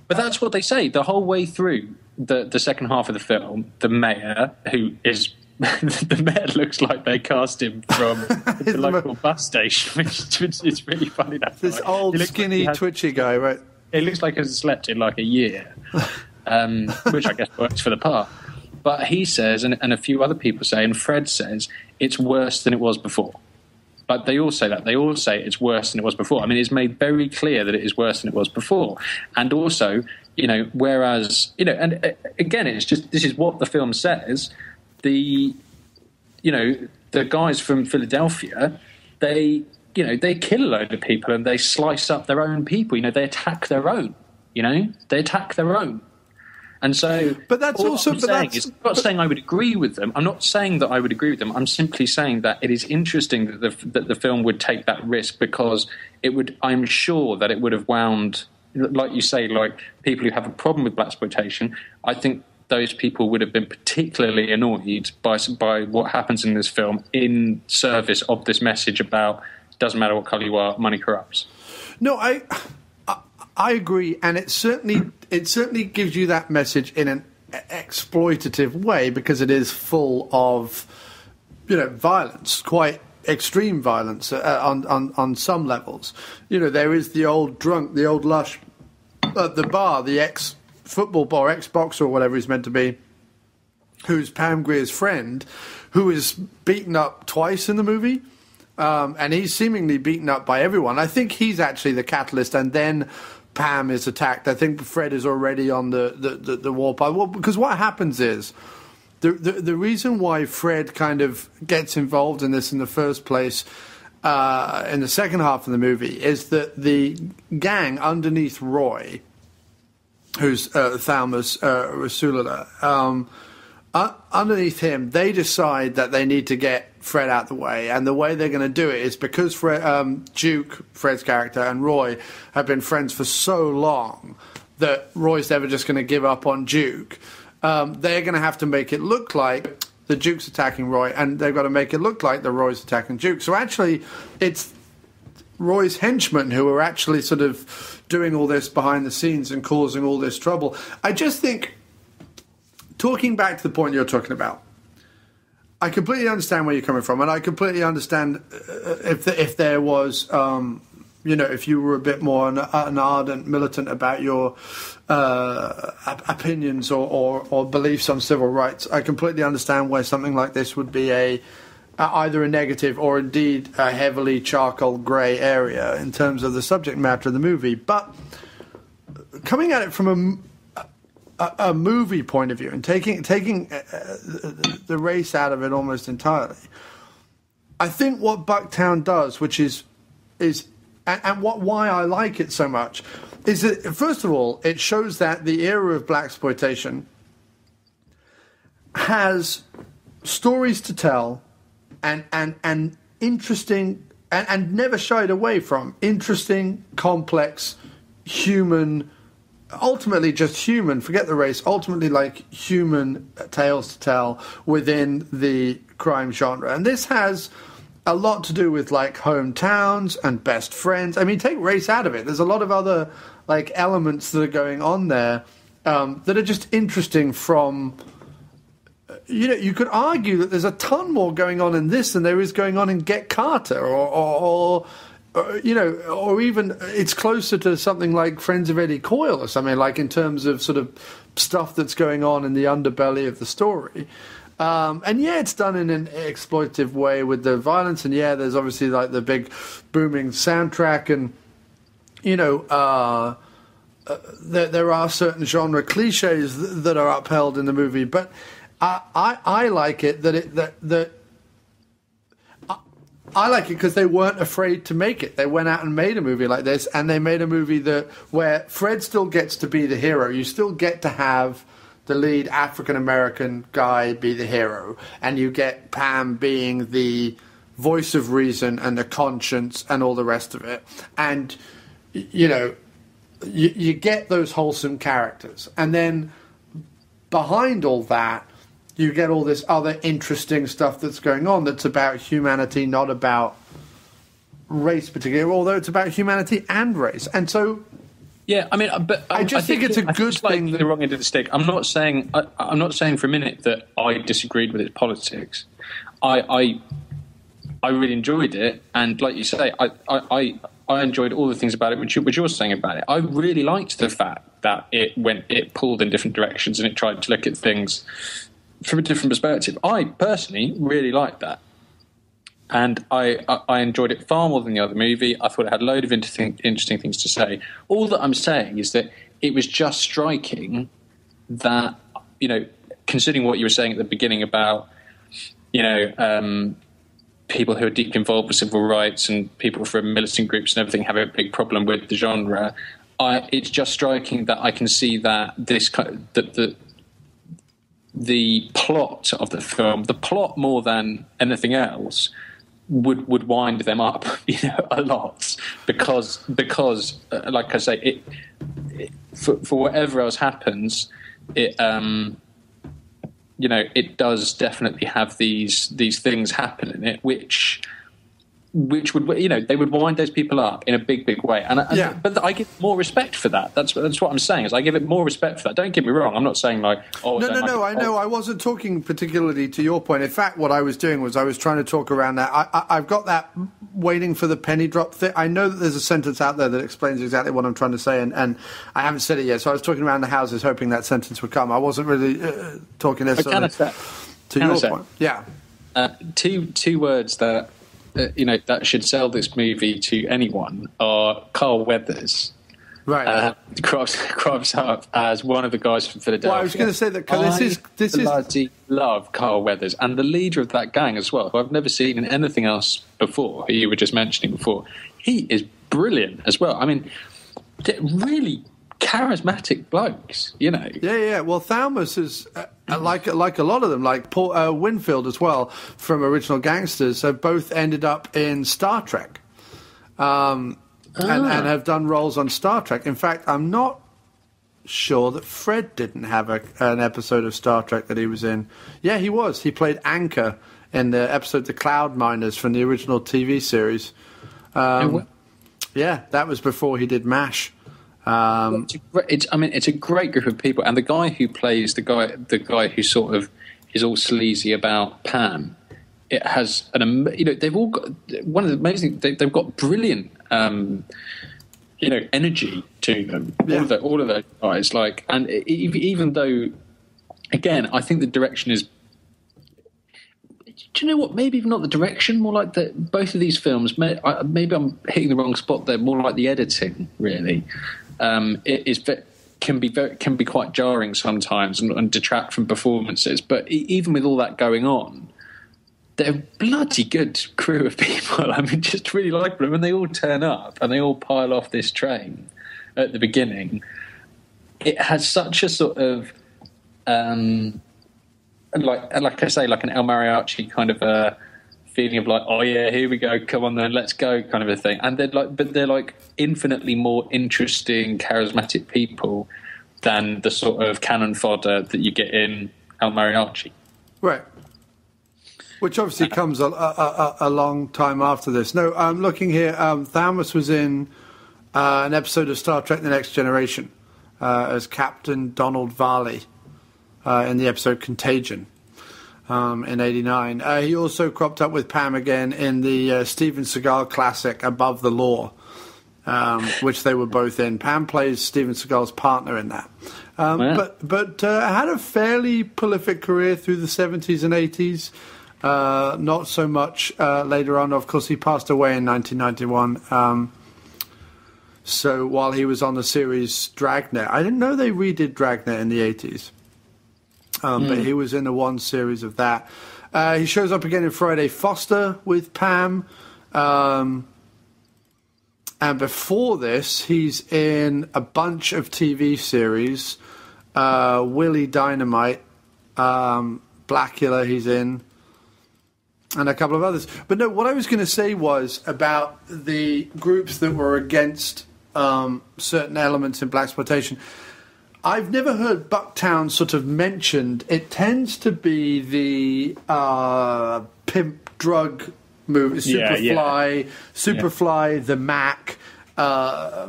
But that's what they say the whole way through the second half of the film. The mayor, who is the mayor, looks like they cast him from the local bus station, which is really funny. This old, skinny, twitchy guy, right? It looks like he's slept in like a year, which I guess works for the part. But he says, and a few other people say, and Fred says, it's worse than it was before. But they all say that. They all say it's worse than it was before. It's made very clear that it is worse than it was before. And also, whereas, and again, it's just, this is what the film says. The guys from Philadelphia, they kill a load of people and they slice up their own people. They attack their own. They attack their own. And so, but that's also. I'm not saying I would agree with them. I'm not saying that I would agree with them. I'm simply saying that it is interesting that the film would take that risk, because it would. I'm sure that it would have wound, like you say, like people who have a problem with blaxploitation. I think those people would have been particularly annoyed by what happens in this film in service of this message about doesn't matter what colour you are, money corrupts. No, I agree, and it certainly gives you that message in an exploitative way, because it is full of, violence, quite extreme violence on some levels. There is the old drunk, the old lush at the bar, the ex-football bar, ex-boxer or whatever he's meant to be, who's Pam Grier's friend, who is beaten up twice in the movie. And he's seemingly beaten up by everyone. I think he's actually the catalyst, and then Pam is attacked. I think Fred is already on the war pile. Well, because what happens is, the reason why Fred kind of gets involved in this in the first place, in the second half of the movie, is that the gang underneath Roy, who's Thalmus Rasulullah, underneath him, they decide that they need to get Fred out the way, and the way they're going to do it is because Duke, Fred's character, and Roy have been friends for so long that Roy's never just going to give up on Duke. They're going to have to make it look like the Duke's attacking Roy, and they've got to make it look like the Roy's attacking Duke. So actually, it's Roy's henchmen who are actually sort of doing all this behind the scenes and causing all this trouble. I just think, talking back to the point you're talking about, I completely understand where you're coming from, and I completely understand if there was, if you were a bit more an ardent militant about your opinions or beliefs on civil rights. I completely understand why something like this would be either a negative or indeed a heavily charcoal grey area in terms of the subject matter of the movie. But coming at it from a movie point of view and taking the race out of it almost entirely, I think what Bucktown does, which is why I like it so much, is that first of all it shows that the era of blaxploitation has stories to tell and interesting and never shied away from interesting, complex, human. Ultimately just human, forget the race, ultimately like human tales to tell within the crime genre. And this has a lot to do with like hometowns and best friends. I mean, take race out of it. There's a lot of other like elements that are going on there that are just interesting from, you could argue that there's a ton more going on in this than there is going on in Get Carter or even it's closer to something like Friends of Eddie Coyle or something, like in terms of sort of stuff that's going on in the underbelly of the story. And yeah, it's done in an exploitative way with the violence, and yeah, there's obviously like the big booming soundtrack, and there are certain genre cliches that are upheld in the movie, but I like it that I like it because they weren't afraid to make it. They went out and made a movie like this, and they made a movie where Fred still gets to be the hero. You still get to have the lead African-American guy be the hero, and you get Pam being the voice of reason and the conscience and all the rest of it. And, you get those wholesome characters. And then behind all that, you get all this other interesting stuff that's going on that's about humanity, not about race particularly, although it's about humanity and race. And so, yeah, I mean, but I just think it's a good thing. The wrong end of the stick. I'm not saying for a minute that I disagreed with its politics. I really enjoyed it, and like you say, I enjoyed all the things about it which you're saying about it. I really liked the fact that it pulled in different directions and it tried to look at things from a different perspective. I personally really liked that, and I enjoyed it far more than the other movie. I thought it had a load of interesting things to say. All that I'm saying is that it was just striking that, considering what you were saying at the beginning about, people who are deeply involved with civil rights and people from militant groups and everything have a big problem with the genre. It's just striking that I can see that the plot of the film, the plot more than anything else, would wind them up, a lot, because like I say, for whatever else happens, it it does definitely have these things happen in it, which which would, they would wind those people up in a big, big way. But I give more respect for that. That's what I'm saying, is I give it more respect for that. Don't get me wrong. I'm not saying like, No, I know. I wasn't talking particularly to your point. In fact, what I was doing was I was trying to talk around that. I've got that waiting for the penny drop thing. I know that there's a sentence out there that explains exactly what I'm trying to say, and I haven't said it yet. So I was talking around the houses hoping that sentence would come. I wasn't really talking necessarily to your point. Yeah. Two words that... that should sell this movie to anyone are Carl Weathers. Right. Crops up as one of the guys from Philadelphia. Well, I was going to say that this is love Carl Weathers, and the leader of that gang as well, who I've never seen in anything else before, who you were just mentioning before. He is brilliant as well. I mean, they're really charismatic blokes, Yeah. Well, Thalmus is like a lot of them, like Paul Winfield as well from original Gangsters, have both ended up in Star Trek, and have done roles on Star Trek. In fact, I'm not sure that Fred didn't have an episode of Star Trek that he was in. Yeah, he was. He played Anchor in the episode The Cloud Miners from the original TV series. Yeah, that was before he did MASH. It's a great group of people, and the guy who plays the guy who sort of is all sleazy about Pam. It has they've all got one of the amazing. They've got brilliant, energy to them. Yeah. All of those guys, and even though, again, I think the direction is. Do you know what? Maybe even not the direction. More like both of these films. Maybe I'm hitting the wrong spot there. More like the editing, really. Can be quite jarring sometimes and detract from performances. But even with all that going on, they're a bloody good crew of people. I mean, just really like them, and they all turn up and they all pile off this train at the beginning. It has such a sort of like I say, like an El Mariachi kind of a feeling of like, oh yeah, here we go, come on then, let's go, kind of a thing. And they're like infinitely more interesting, charismatic people than the sort of cannon fodder that you get in El Mariachi. Right. Which obviously comes a long time after this. No, I'm looking here. Thalmus was in an episode of Star Trek: The Next Generation as Captain Donald Varley in the episode Contagion. In '89. He also cropped up with Pam again in the Steven Seagal classic Above the Law, which they were both in. Pam plays Steven Seagal's partner in that. But had a fairly prolific career through the 70s and 80s. Not so much later on. Of course, he passed away in 1991. So while he was on the series Dragnet, I didn't know they redid Dragnet in the 80s. But he was in the one series of that. He shows up again in Friday Foster with Pam. And before this, he's in a bunch of TV series. Willie Dynamite, Blackula he's in, and a couple of others. But no, what I was going to say was about the groups that were against certain elements in blaxploitation. I've never heard Bucktown sort of mentioned. It tends to be the pimp drug movie, Superfly, The Mac,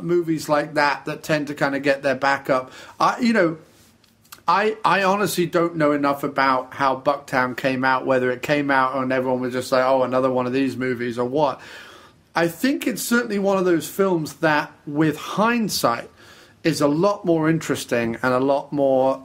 movies like that tend to kind of get their back up. I honestly don't know enough about how Bucktown came out, whether it came out and everyone was just like, oh, another one of these movies or what. I think it's certainly one of those films that, with hindsight, is a lot more interesting and a lot more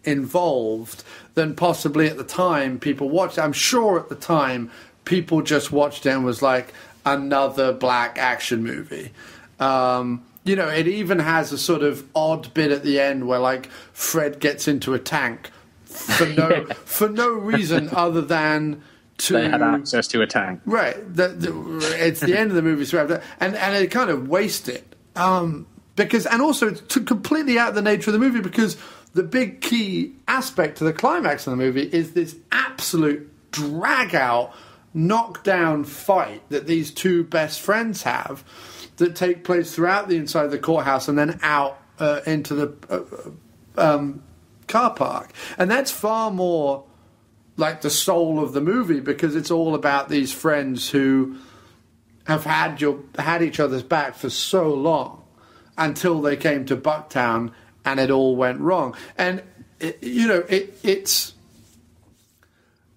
involved than possibly at the time people watched. I'm sure at the time people just watched it and was like, another black action movie. It even has a sort of odd bit at the end where like Fred gets into a tank for no reason other than they had access to a tank. Right. It's the end of the movie, so and it kind of wastes it. Because also it's completely out of the nature of the movie, because the big key aspect to the climax of the movie is this absolute drag-out, knockdown fight that these two best friends have that take place throughout the inside of the courthouse and then out into the car park. And that's far more like the soul of the movie, because it's all about these friends who have had each other's back for so long until they came to Bucktown and it all went wrong. And it's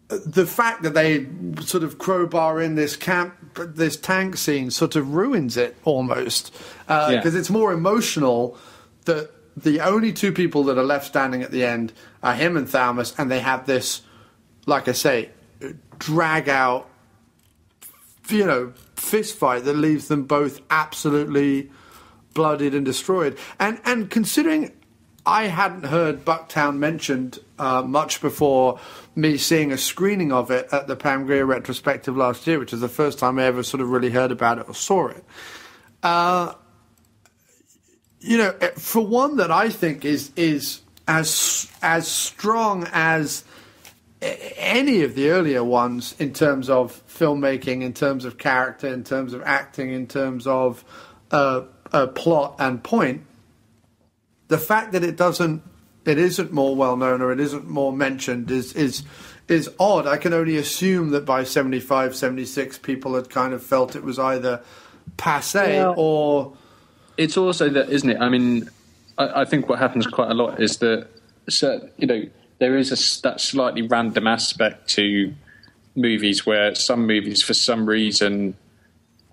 the fact that they sort of crowbar in this tank scene sort of ruins it almost, because it's more emotional that the only two people that are left standing at the end are him and Thalmus, and they have this, like I say, drag out, fist fight that leaves them both absolutely bloodied and destroyed. And considering I hadn't heard Bucktown mentioned much before me seeing a screening of it at the Pam Grier retrospective last year, which is the first time I ever sort of really heard about it or saw it. For one that I think is as strong as any of the earlier ones in terms of filmmaking, in terms of character, in terms of acting, in terms of plot and point, the fact that it isn't more well known or it isn't more mentioned is odd. I can only assume that by 75, 76, people had kind of felt it was either passé or. It's also that, isn't it? I mean, I think what happens quite a lot is that, there is that slightly random aspect to movies where some movies, for some reason,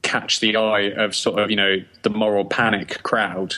catch the eye of sort of, the moral panic crowd.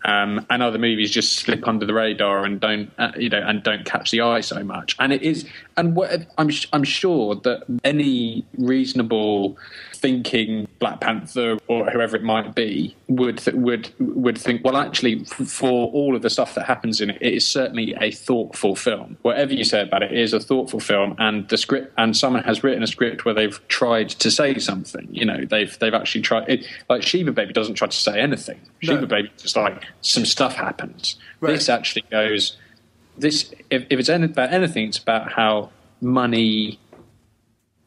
And other movies just slip under the radar and don't catch the eye so much. And it is, and I'm sure that any reasonable thinking Black Panther or whoever it might be would think, well, actually, for all of the stuff that happens in it, it is certainly a thoughtful film. Whatever you say about it, it is a thoughtful film, and the script, and someone has written a script where they've tried to say something. They've actually tried. Like Sheba Baby doesn't try to say anything. No. Sheba Baby just like some stuff happens. Right. This actually goes. If it's about anything, it's about how money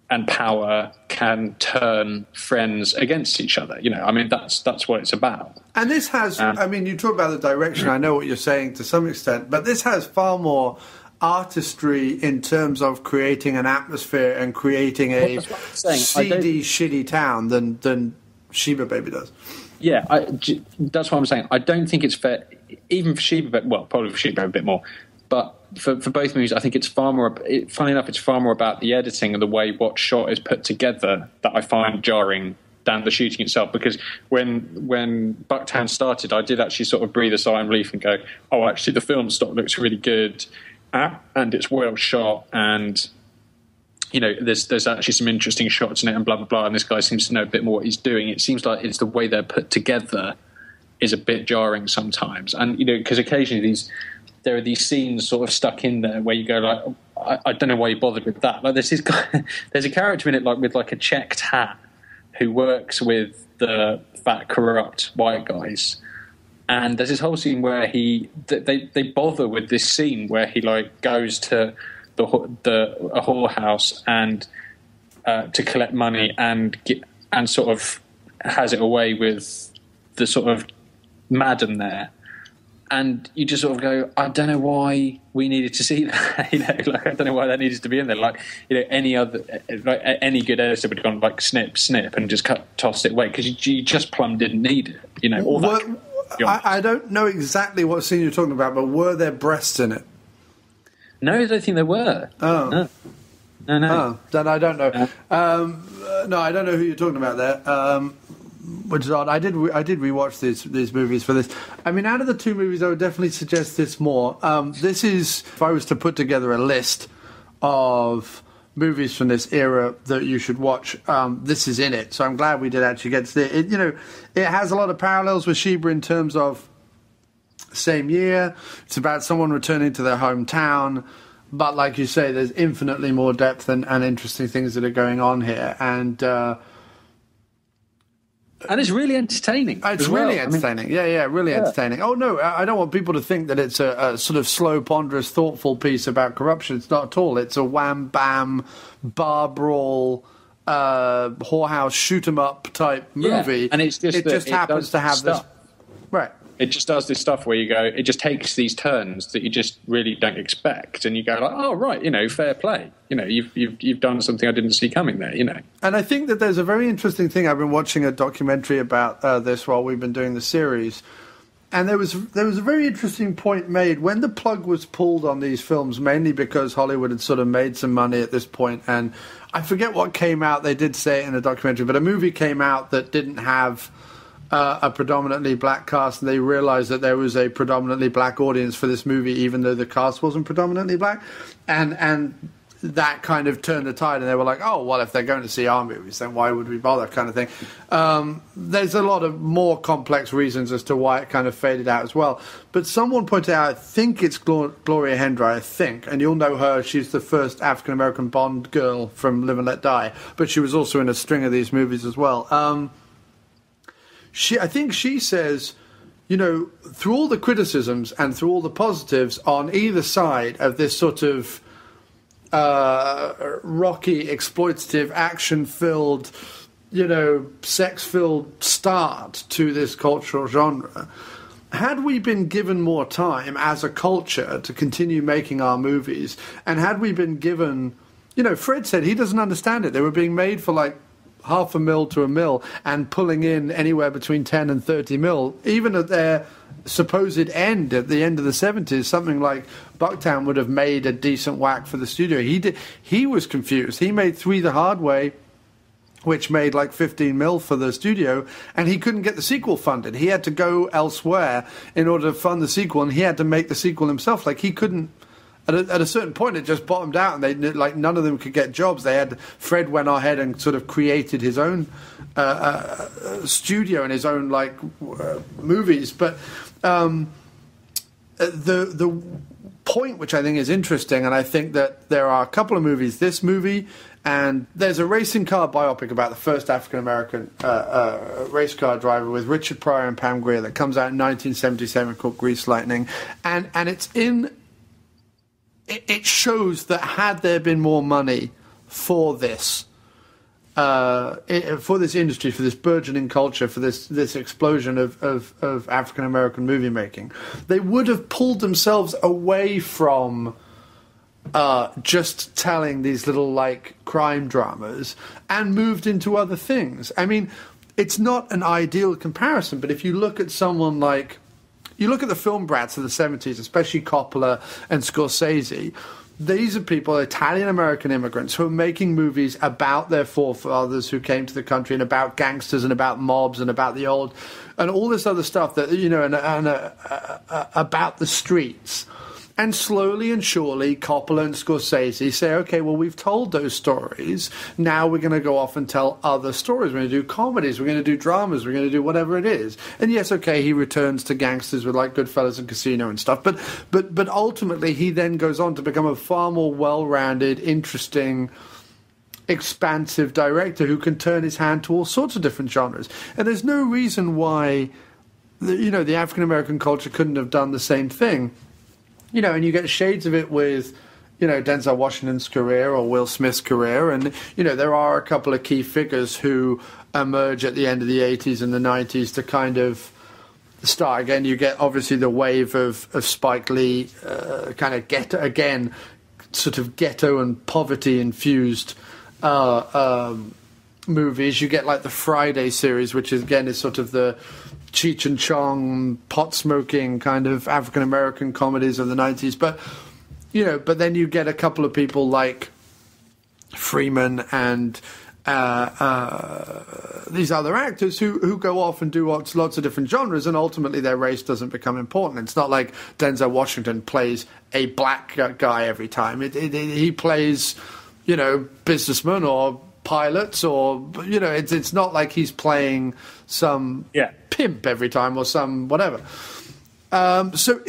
and power can turn friends against each other. That's what it's about. And this has, you talk about the direction, I know what you're saying to some extent, but this has far more artistry in terms of creating an atmosphere and creating a seedy, shitty town than Sheba Baby does. Yeah, that's what I'm saying. I don't think it's fair, even for Sheba Baby, well, probably for Sheba Baby a bit more, but for both movies, I think it's far more. Funny enough, it's far more about the editing and the way what shot is put together that I find jarring than the shooting itself. Because when Bucktown started, I did actually sort of breathe a sigh of relief and go, "Oh, actually, the film stock looks really good, and it's well shot, and there's actually some interesting shots in it, and blah blah blah." And this guy seems to know a bit more what he's doing. It seems like it's the way they're put together is a bit jarring sometimes, and because occasionally there are these scenes sort of stuck in there where you go like, I don't know why you bothered with that. Like there's a character in it with a checked hat who works with the fat corrupt white guys, and there's this whole scene where they bother with this scene where he goes to a whorehouse and to collect money and sort of has it away with the sort of madam there. And you just sort of go, I don't know why we needed to see that. I don't know why that needed to be in there. Any good editor would have gone snip, snip, and just tossed it away because you just plumb didn't need it. All that. I don't know exactly what scene you're talking about, but were there breasts in it? No, I don't think there were. Oh. No. Oh, then I don't know. No, I don't know who you're talking about there. Which is odd. I did rewatch these movies for this. Out of the two movies, I would definitely suggest this more. This is, if I was to put together a list of movies from this era that you should watch, this is in it. So I'm glad we did actually get to see it. It has a lot of parallels with Sheba in terms of same year. It's about someone returning to their hometown. But like you say, there's infinitely more depth and interesting things that are going on here. And it's really entertaining. It's really entertaining. Really entertaining. Oh, no, I don't want people to think that it's a sort of slow, ponderous, thoughtful piece about corruption. It's not at all. It's a wham-bam, bar brawl, whorehouse, shoot-em-up type movie. And it's just it just happens to have stuff. this... Right. It just does this stuff where you go, it just takes these turns that you just really don't expect, and you go like, oh right, fair play. You've done something I didn't see coming there. And I think that there's a very interesting thing. I've been watching a documentary about this while we've been doing the series, and there was a very interesting point made when the plug was pulled on these films, mainly because Hollywood had sort of made some money at this point, and I forget what came out. They did say it in a documentary, but a movie came out that didn't have a predominantly black cast, and they realized that there was a predominantly black audience for this movie, even though the cast wasn't predominantly black, and that kind of turned the tide, and they were like, oh, well, if they're going to see our movies, then why would we bother, kind of thing. There's a lot of more complex reasons as to why it kind of faded out as well. But someone pointed out, I think it's Gloria Hendry, and you'll know her. She's the first African-American Bond girl from Live and Let Die, but she was also in a string of these movies as well. I think she says, through all the criticisms and through all the positives on either side of this sort of rocky, exploitative, action-filled, sex-filled start to this cultural genre, had we been given more time as a culture to continue making our movies, and had we been given, Fred said he doesn't understand it. They were being made for like $500,000 to $1 million and pulling in anywhere between 10 and 30 mil, even at their supposed end at the end of the 70s. Something like Bucktown would have made a decent whack for the studio. He was confused. He made Three the Hard Way, which made like 15 mil for the studio, and he couldn't get the sequel funded. He had to go elsewhere in order to fund the sequel, and he had to make the sequel himself. Like, he couldn't. At a certain point, it just bottomed out, and they none of them could get jobs. Fred went ahead and sort of created his own studio and his own movies. But the point, which I think is interesting, and I think that there are a couple of movies. This movie, and there's a racing car biopic about the first African American race car driver with Richard Pryor and Pam Grier that comes out in 1977 called Grease Lightning, and it's in. It shows that had there been more money for this industry, for this burgeoning culture, for this explosion of African American movie making, they would have pulled themselves away from just telling these little crime dramas and moved into other things. I mean, it's not an ideal comparison, but if you look at someone like. You look at the film brats of the 70s, especially Coppola and Scorsese, these are people, Italian-American immigrants, who are making movies about their forefathers who came to the country and about gangsters and about mobs and about the old, and all this other stuff that, about the streets. And slowly and surely, Coppola and Scorsese say, okay, well, we've told those stories. Now we're going to go off and tell other stories. We're going to do comedies. We're going to do dramas. We're going to do whatever it is. And yes, okay, he returns to gangsters with Goodfellas and Casino and stuff. But ultimately, he then goes on to become a far more well-rounded, interesting, expansive director who can turn his hand to all sorts of different genres. And there's no reason why, the African-American culture couldn't have done the same thing. And you get shades of it with, Denzel Washington's career or Will Smith's career. And, there are a couple of key figures who emerge at the end of the 80s and the 90s to kind of start again. You get, obviously, the wave of Spike Lee kind of sort of ghetto and poverty-infused movies. You get, the Friday series, which is sort of the Cheech and Chong, pot-smoking kind of African-American comedies of the 90s. But then you get a couple of people like Freeman and these other actors who go off and do lots of different genres, and ultimately their race doesn't become important. It's not like Denzel Washington plays a black guy every time. He plays, businessman or pilots, or it's not like he's playing some pimp every time or some whatever. So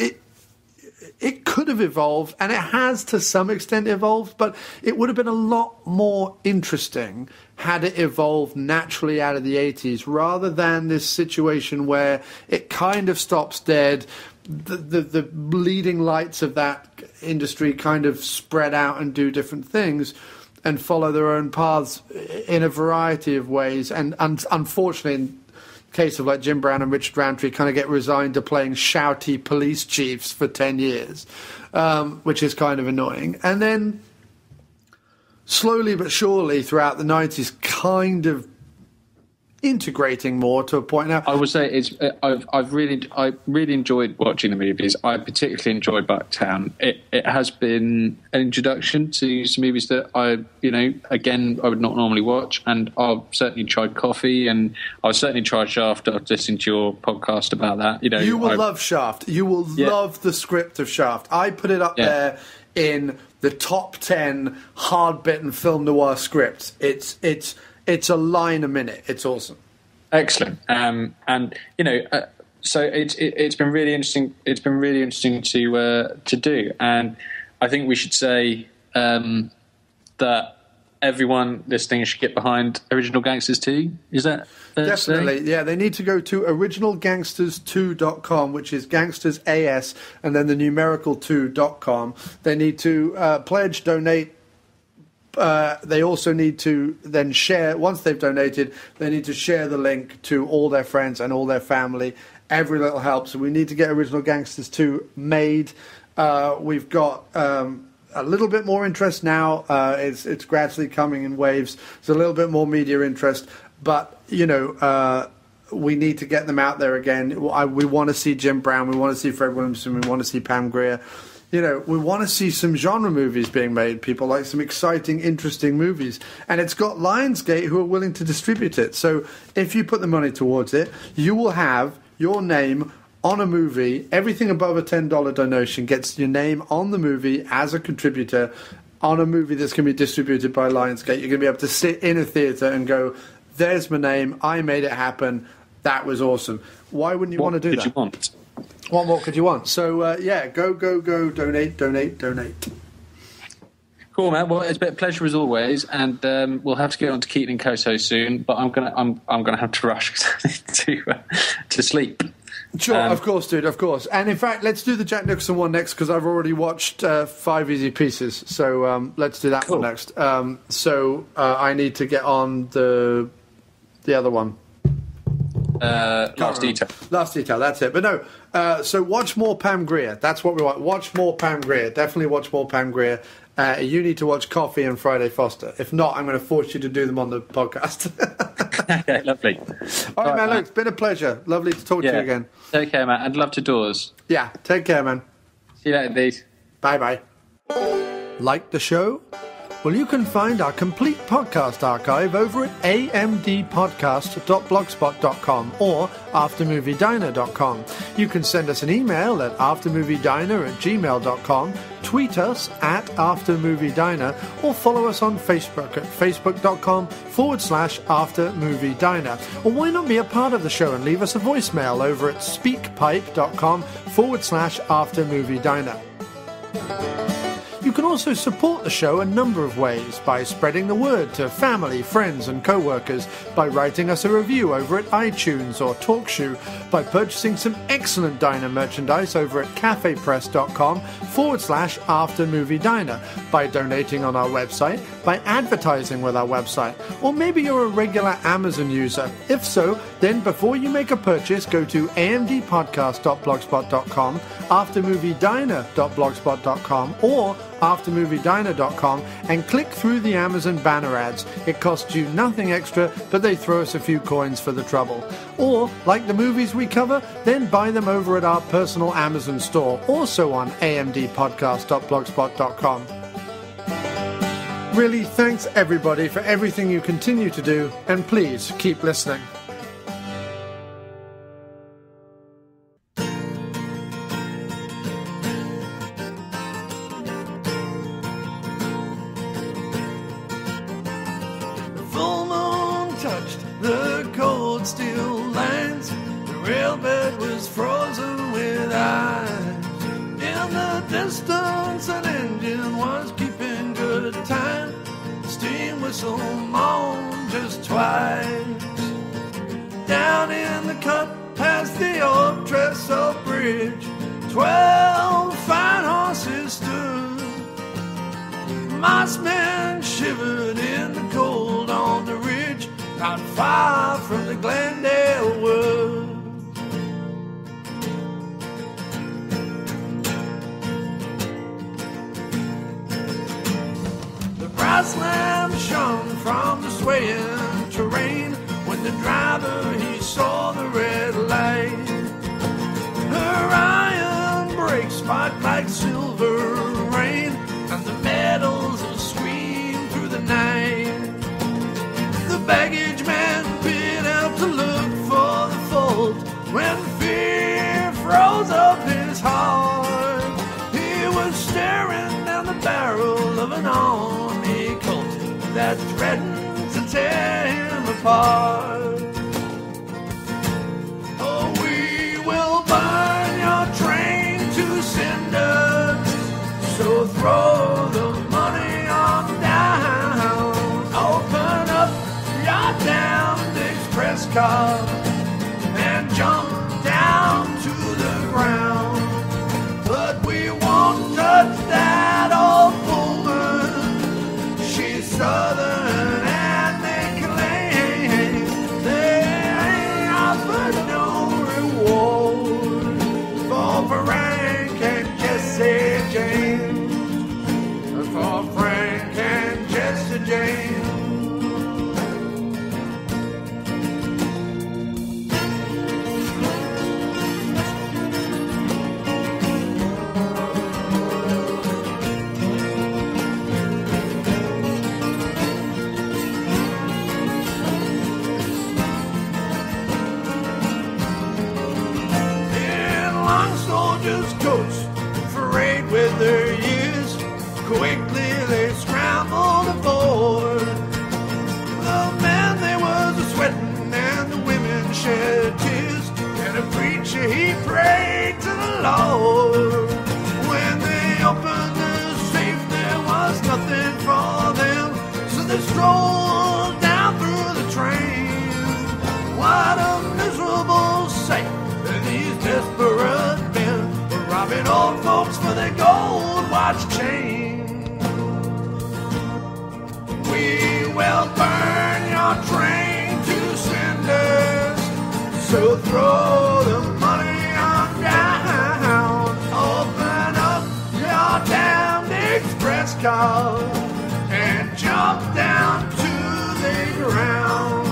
it could have evolved, and it has to some extent evolved, but it would have been a lot more interesting had it evolved naturally out of the 80s, rather than this situation where it kind of stops dead. The leading lights of that industry kind of spread out and do different things and follow their own paths in a variety of ways. And unfortunately, case of like Jim Brown and Richard Roundtree kind of get resigned to playing shouty police chiefs for 10 years, which is kind of annoying. And then slowly but surely throughout the 90s, kind of integrating more to a point now. I would say I really enjoyed watching the movies. I particularly enjoyed Bucktown. It has been an introduction to some movies that I would not normally watch, and I've certainly tried Coffee, and I've certainly tried Shaft after listening to your podcast about that. You will love Shaft. You will love the script of Shaft. I put it up there in the top 10 hard-bitten film noir scripts. It's a line a minute. It's awesome. Excellent. So it's been really interesting. It's been really interesting to do, and I think we should say that everyone listening should get behind Original Gangsters 2. Is that definitely? Yeah, they need to go to originalgangsters2.com, which is gangsters AS and then the numerical 2.com. They need to pledge, donate. They also need to then share, once they've donated, they need to share the link to all their friends and all their family. Every little helps. So we need to get Original Gangsters 2 made. We've got a little bit more interest now. It's gradually coming in waves. There's a little bit more media interest. But, we need to get them out there again. We want to see Jim Brown. We want to see Fred Williamson. We want to see Pam Grier. We want to see some genre movies being made, people, like some exciting, interesting movies. And it's got Lionsgate who are willing to distribute it. So if you put the money towards it, you will have your name on a movie. Everything above a $10 donation gets your name on the movie as a contributor on a movie that's going to be distributed by Lionsgate. You're going to be able to sit in a theatre and go, there's my name, I made it happen, that was awesome. Why wouldn't you want to do that? What could you want? What more could you want? So, go, donate. Cool, man. Well, it's been a pleasure as always, and we'll have to get on to Keaton and Koso soon. But I'm gonna have to rush to sleep. Sure, of course, dude, of course. And in fact, let's do the Jack Nicholson one next because I've already watched 5 Easy Pieces. So let's do that one next. So I need to get on the other one. Last Detail. Last Detail, that's it. But no, so watch more Pam Grier. That's what we want. Watch more Pam Grier. Definitely watch more Pam Grier. You need to watch Coffee and Friday Foster. If not, I'm going to force you to do them on the podcast. Okay, lovely. All right, man, look, it's been a pleasure. Lovely to talk to you again. Take care, man. I'd love to doors. Yeah, take care, man. See you later, Dave. Bye-bye. Like the show? Well, you can find our complete podcast archive over at amdpodcast.blogspot.com or aftermoviediner.com. You can send us an email at aftermoviediner@gmail.com, tweet us at aftermoviediner, or follow us on Facebook at facebook.com/aftermoviediner. Or why not be a part of the show and leave us a voicemail over at speakpipe.com/aftermoviediner. You can also support the show a number of ways by spreading the word to family, friends and co-workers, by writing us a review over at iTunes or TalkShoe, by purchasing some excellent diner merchandise over at cafepress.com/aftermoviediner, by donating on our website, by advertising with our website, or maybe you're a regular Amazon user. If so, then before you make a purchase, go to amdpodcast.blogspot.com, aftermoviediner.blogspot.com, or aftermoviediner.com and click through the Amazon banner ads. It costs you nothing extra, but they throw us a few coins for the trouble. Or, like the movies we cover, then buy them over at our personal Amazon store, also on amdpodcast.blogspot.com. Really, thanks everybody for everything you continue to do, and please keep listening. Shivered in the cold on the ridge, not far from the Glendale wood. light. Her iron brakes fight like silver rain, and the metals will scream through the night. The baggage man bid out to look for the fault when fear froze up his heart. He was staring down the barrel of an army Colt that threatened to tear him apart. Oh, we will burn your train to cinders, so throw the money on down. Open up your damned express car and jump down to the ground. But we won't touch that old woman. She's southern and they claim they ain't offered no reward for Frank and Jesse James. For Frank and Jesse James. Soldiers' coats, frayed with their years, quickly they scrambled aboard. The men they was a-sweating and the women shed tears, and a preacher he prayed to the Lord. When they opened the safe there was nothing for them, so they strolled down through the train. What a miserable sight, these desperate men were robbing old folks for their gold watch chain. We will burn your train to cinders, so throw the money on down. Open up your damned express car and jump down to the ground.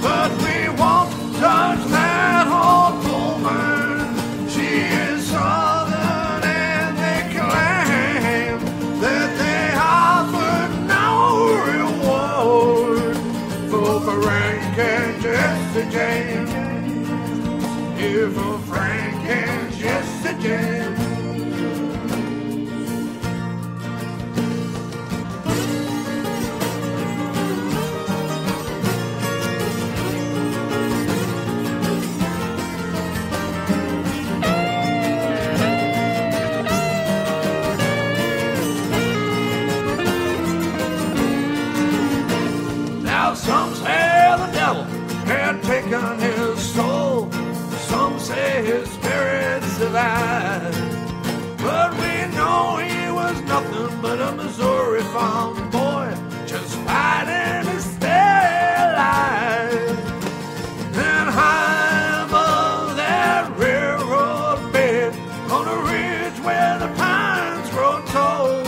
But we won't touch that old woman. She is southern and they claim that they offered no reward for Frank and Jesse James. Here for Frank and Jesse James. Some say the devil had taken his soul. Some say his spirit survived. But we know he was nothing but a Missouri farm boy, just fighting to stay alive. And high above that railroad bed, on a ridge where the pines grow tall,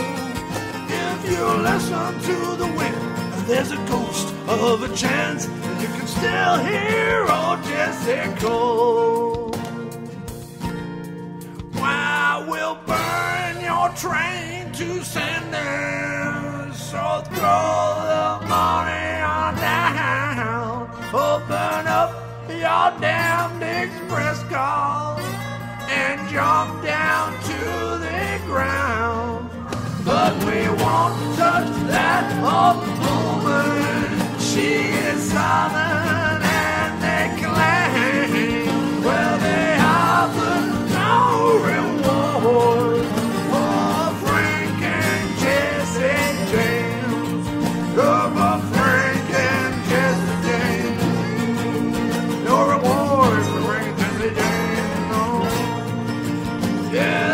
if you listen to the wind, there's a ghost of a chance that you can still hear old Jesse call. Why, we'll burn your train to cinders, so throw the money on down. Open up your damned express car and jump down to the ground. But we won't touch that old woman. She is southern and they claim, well, they offer no reward for Frank and Jesse James. For Frank and Jesse James. No reward for Frank and Jesse James, no. Yeah.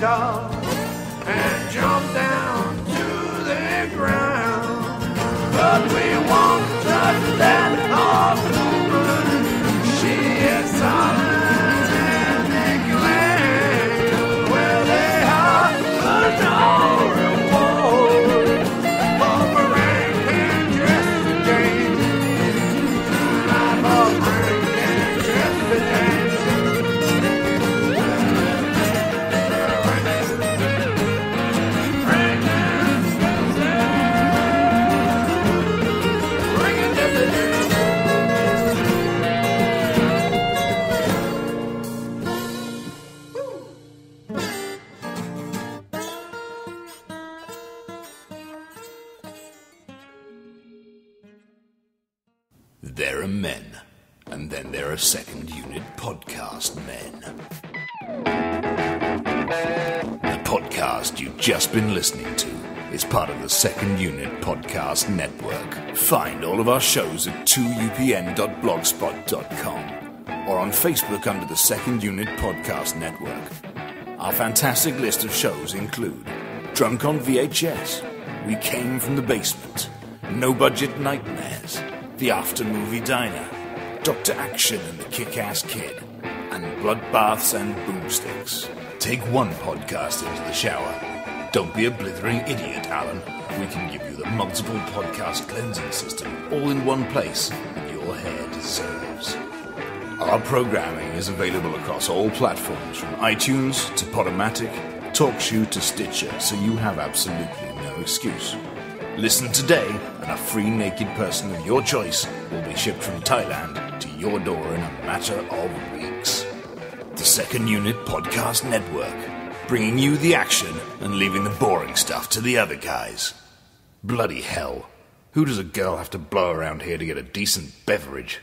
car and jump down to the ground. But we won't touch that hot woman. She is solid and declared. Well, they are but no reward for rank and dress again. Life of rank and dress again. There are men, and then there are second unit podcast men. The podcast you've just been listening to is part of the Second Unit Podcast Network. Find all of our shows at 2upn.blogspot.com or on Facebook under the Second Unit Podcast Network. Our fantastic list of shows include Drunk on VHS, We Came from the Basement, No Budget Nightmares, The After Movie Diner, Dr. Action and the Kick-Ass Kid, and Bloodbaths and Boomsticks. Take one podcast into the shower. Don't be a blithering idiot, Alan. We can give you the multiple podcast cleansing system all in one place that your hair deserves. Our programming is available across all platforms from iTunes to Podomatic, TalkShoe to Stitcher, so you have absolutely no excuse. Listen today, and a free naked person of your choice will be shipped from Thailand to your door in a matter of weeks. The Second Unit Podcast Network, bringing you the action and leaving the boring stuff to the other guys. Bloody hell. Who does a girl have to blow around here to get a decent beverage?